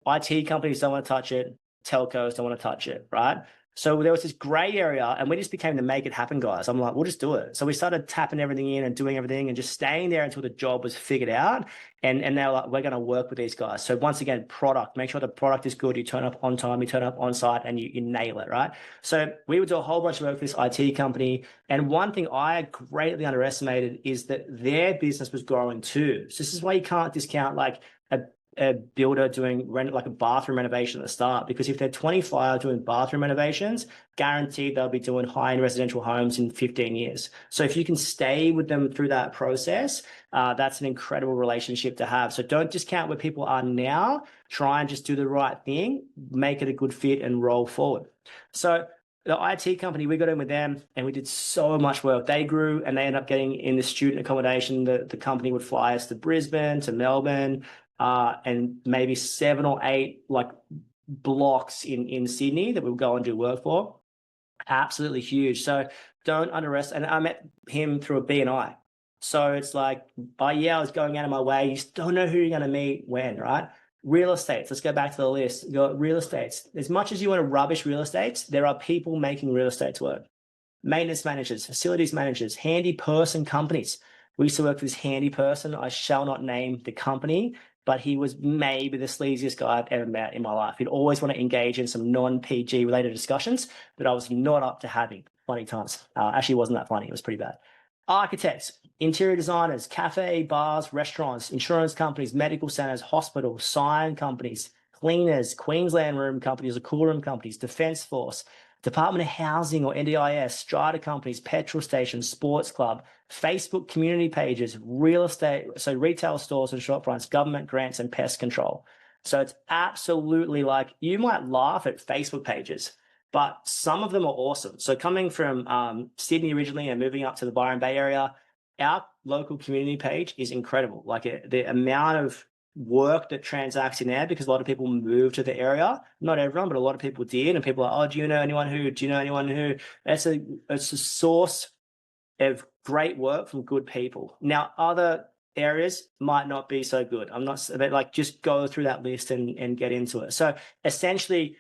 [SPEAKER 1] IT companies don't want to touch it. Telcos don't want to touch it, right? So there was this gray area, and we just became the make it happen guys. I'm like, we'll just do it. So we started tapping everything in and doing everything and just staying there until the job was figured out. And they're like, we're going to work with these guys. So once again, product, make sure the product is good. You turn up on time, you turn up on site, and you nail it, right? So we would do a whole bunch of work for this IT company. And one thing I greatly underestimated is that their business was growing too. So this is why you can't discount like a builder doing like a bathroom renovation at the start, because if they're 25 doing bathroom renovations, guaranteed they'll be doing high-end residential homes in 15 years. So if you can stay with them through that process, that's an incredible relationship to have. So don't discount where people are now. Try and just do the right thing, make it a good fit, and roll forward. So the IT company, we got in with them and we did so much work. They grew and they ended up getting in the student accommodation. The company would fly us to Brisbane, to Melbourne, and maybe 7 or 8 like blocks in Sydney that we would go and do work for. Absolutely huge. So don't underestimate. And I met him through a BNI. So it's like, I was going out of my way. You just don't know who you're going to meet when, right? Real estates. Let's go back to the list. You got real estates. As much as you want to rubbish real estates, there are people making real estates work. Maintenance managers, facilities managers, handy person companies. We used to work for this handy person. I shall not name the company, but he was maybe the sleaziest guy I've ever met in my life. He'd always want to engage in some non-PG related discussions that I was not up to having funny times. Actually, it wasn't that funny. It was pretty bad. Architects, interior designers, cafe, bars, restaurants, insurance companies, medical centers, hospitals, sign companies, cleaners, Queensland room companies, or cool room companies, Defence Force, Department of Housing or NDIS, strata companies, petrol stations, sports club, Facebook community pages, real estate, so retail stores and shop fronts, government grants, and pest control. So it's absolutely like, you might laugh at Facebook pages, but some of them are awesome. So coming from Sydney originally and moving up to the Byron Bay area, our local community page is incredible. Like the amount of work that transacts in there because a lot of people move to the area. Not everyone, but a lot of people did. And people are, oh, do you know anyone who? Do you know anyone who? It's a source of great work from good people. Now, other areas might not be so good. I'm not, but like, just go through that list and get into it. So essentially,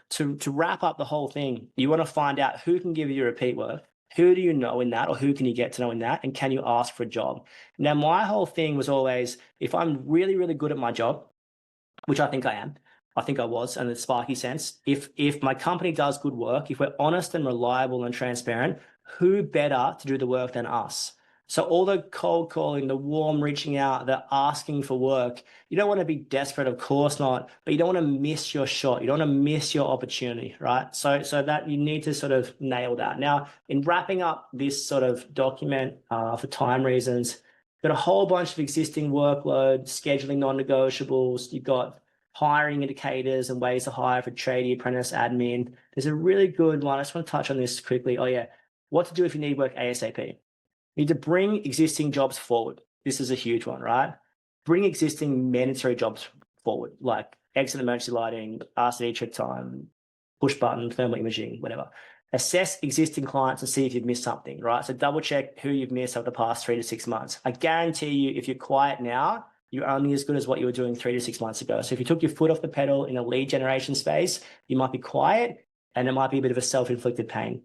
[SPEAKER 1] to wrap up the whole thing, you want to find out who can give you repeat work. Who do you know in that, or who can you get to know in that? And can you ask for a job? Now, my whole thing was always, if I'm really, really good at my job, which I think I am, I think I was in the Sparky sense. If my company does good work, if we're honest and reliable and transparent, who better to do the work than us? So all the cold calling, the warm reaching out, the asking for work, you don't want to be desperate, of course not, but you don't want to miss your shot. You don't want to miss your opportunity, right? So that you need to sort of nail that. Now, in wrapping up this sort of document for time reasons, got a whole bunch of existing workload, scheduling non-negotiables. You've got hiring indicators and ways to hire for tradie, apprentice, admin. There's a really good one. I just want to touch on this quickly. Oh yeah, what to do if you need work ASAP. You need to bring existing jobs forward. This is a huge one, right? Bring existing mandatory jobs forward, like exit emergency lighting, RCD check time, push button, thermal imaging, whatever. Assess existing clients and see if you've missed something, right? So double check who you've missed over the past 3 to 6 months. I guarantee you, if you're quiet now, you're only as good as what you were doing 3 to 6 months ago. So if you took your foot off the pedal in a lead generation space, you might be quiet and it might be a bit of a self-inflicted pain.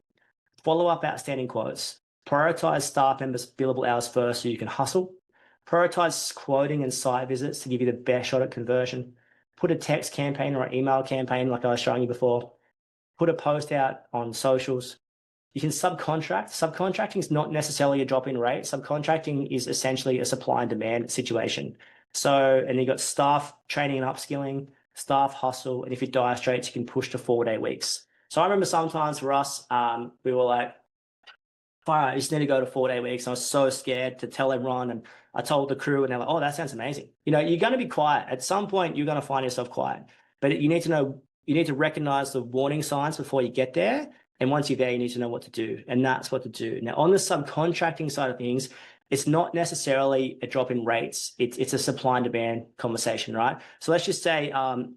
[SPEAKER 1] Follow up outstanding quotes. Prioritize staff members' billable hours first so you can hustle. Prioritize quoting and site visits to give you the best shot at conversion. Put a text campaign or an email campaign like I was showing you before. Put a post out on socials. You can subcontract. Subcontracting is not necessarily a drop in rate. Subcontracting is essentially a supply and demand situation. So, and you've got staff training and upskilling, staff hustle, and if you die straight, you can push to 4-day weeks. So I remember sometimes for us, we were like, fine, I just need to go to 4-day weeks. And I was so scared to tell everyone. And I told the crew and they're like, oh, that sounds amazing. You know, you're going to be quiet. At some point, you're going to find yourself quiet. But you need to know, you need to recognize the warning signs before you get there. And once you're there, you need to know what to do. And that's what to do. Now, on the subcontracting side of things, it's not necessarily a drop in rates. It's a supply and demand conversation, right? So let's just say I'm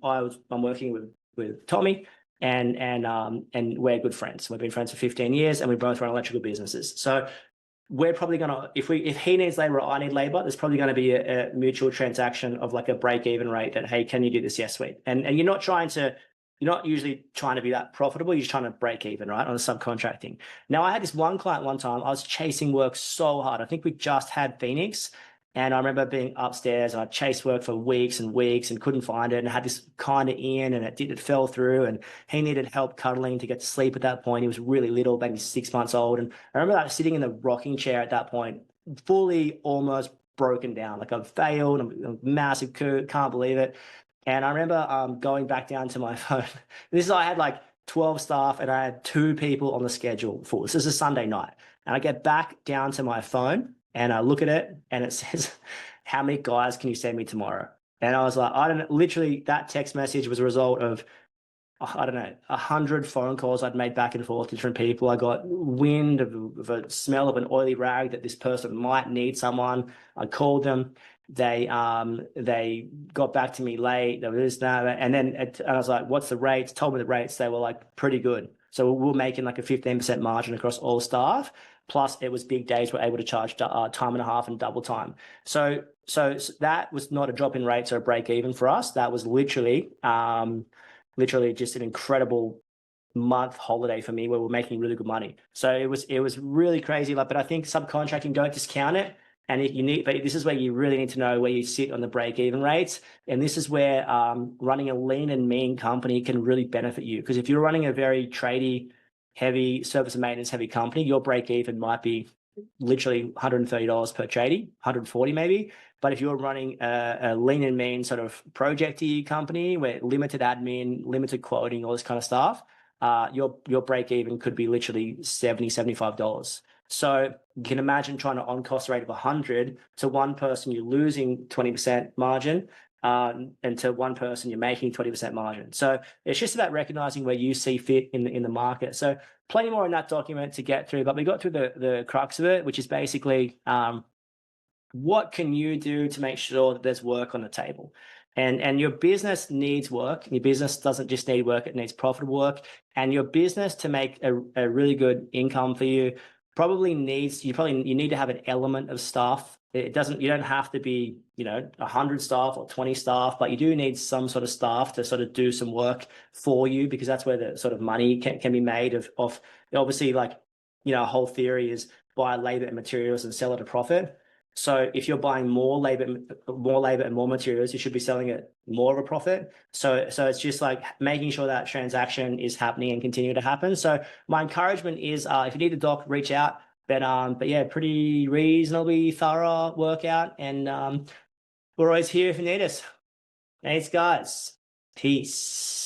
[SPEAKER 1] working with Tommy, and we're good friends. We've been friends for 15 years, and we both run electrical businesses. So we're probably gonna, if he needs labor or I need labor, there's probably going to be a mutual transaction of like a break-even rate that, hey, can you do this? Yes, sweet. And you're not usually trying to be that profitable. You're just trying to break even, right, on the subcontracting. Now, I had this one client one time. I was chasing work so hard. I think we just had Phoenix. And I remember being upstairs and I chased work for weeks and weeks and couldn't find it, and had this kind of in, and it fell through, and he needed help cuddling to get to sleep at that point. He was really little, maybe 6 months old. And I remember like sitting in the rocking chair at that point, fully almost broken down. Like I've failed, I'm a massive coup, can't believe it. And I remember going back down to my phone. I had like 12 staff and I had 2 people on the schedule for this. This is a Sunday night. And I get back down to my phone and I look at it and it says, how many guys can you send me tomorrow? And I was like, I don't know. Literally, that text message was a result of, I don't know, 100 phone calls I'd made back and forth to different people. I got wind of a smell of an oily rag that this person might need someone. I called them. They got back to me late. There was this, that, and then and I was like, what's the rates? Told me the rates. They were like pretty good. So we were making like a 15% margin across all staff. Plus, it was big days. We're able to charge time and a half and double time. So that was not a drop in rates or a break even for us. That was literally just an incredible month holiday for me where we're making really good money. So it was really crazy. But I think subcontracting, don't discount it. And if you need, but this is where you really need to know where you sit on the break-even rates. And this is where running a lean and mean company can really benefit you. Because if you're running a very tradie heavy, service and maintenance heavy company, your break-even might be literally $130 per tradie, 140 maybe. But if you're running a lean and mean sort of projecty company where limited admin, limited quoting, all this kind of stuff, your break-even could be literally $70, $75. So you can imagine trying to on-cost rate of 100 to one person, you're losing 20% margin, and to one person, you're making 20% margin. So it's just about recognizing where you see fit in the market. So plenty more in that document to get through, but we got through the crux of it, which is basically what can you do to make sure that there's work on the table? And your business needs work. Your business doesn't just need work, it needs profitable work. And your business to make a really good income for you probably needs, you need to have an element of staff. It doesn't, you don't have to be, 100 staff or 20 staff, but you do need some sort of staff to sort of do some work for you, because that's where the sort of money can be made of obviously, like, a whole theory is buy labor and materials and sell at a profit. So if you're buying more labor and more materials, you should be selling at more of a profit. So it's just like making sure that transaction is happening and continue to happen. So my encouragement is, if you need a doc, reach out. But yeah, pretty reasonably thorough workout, and we're always here if you need us. Thanks, guys. Peace.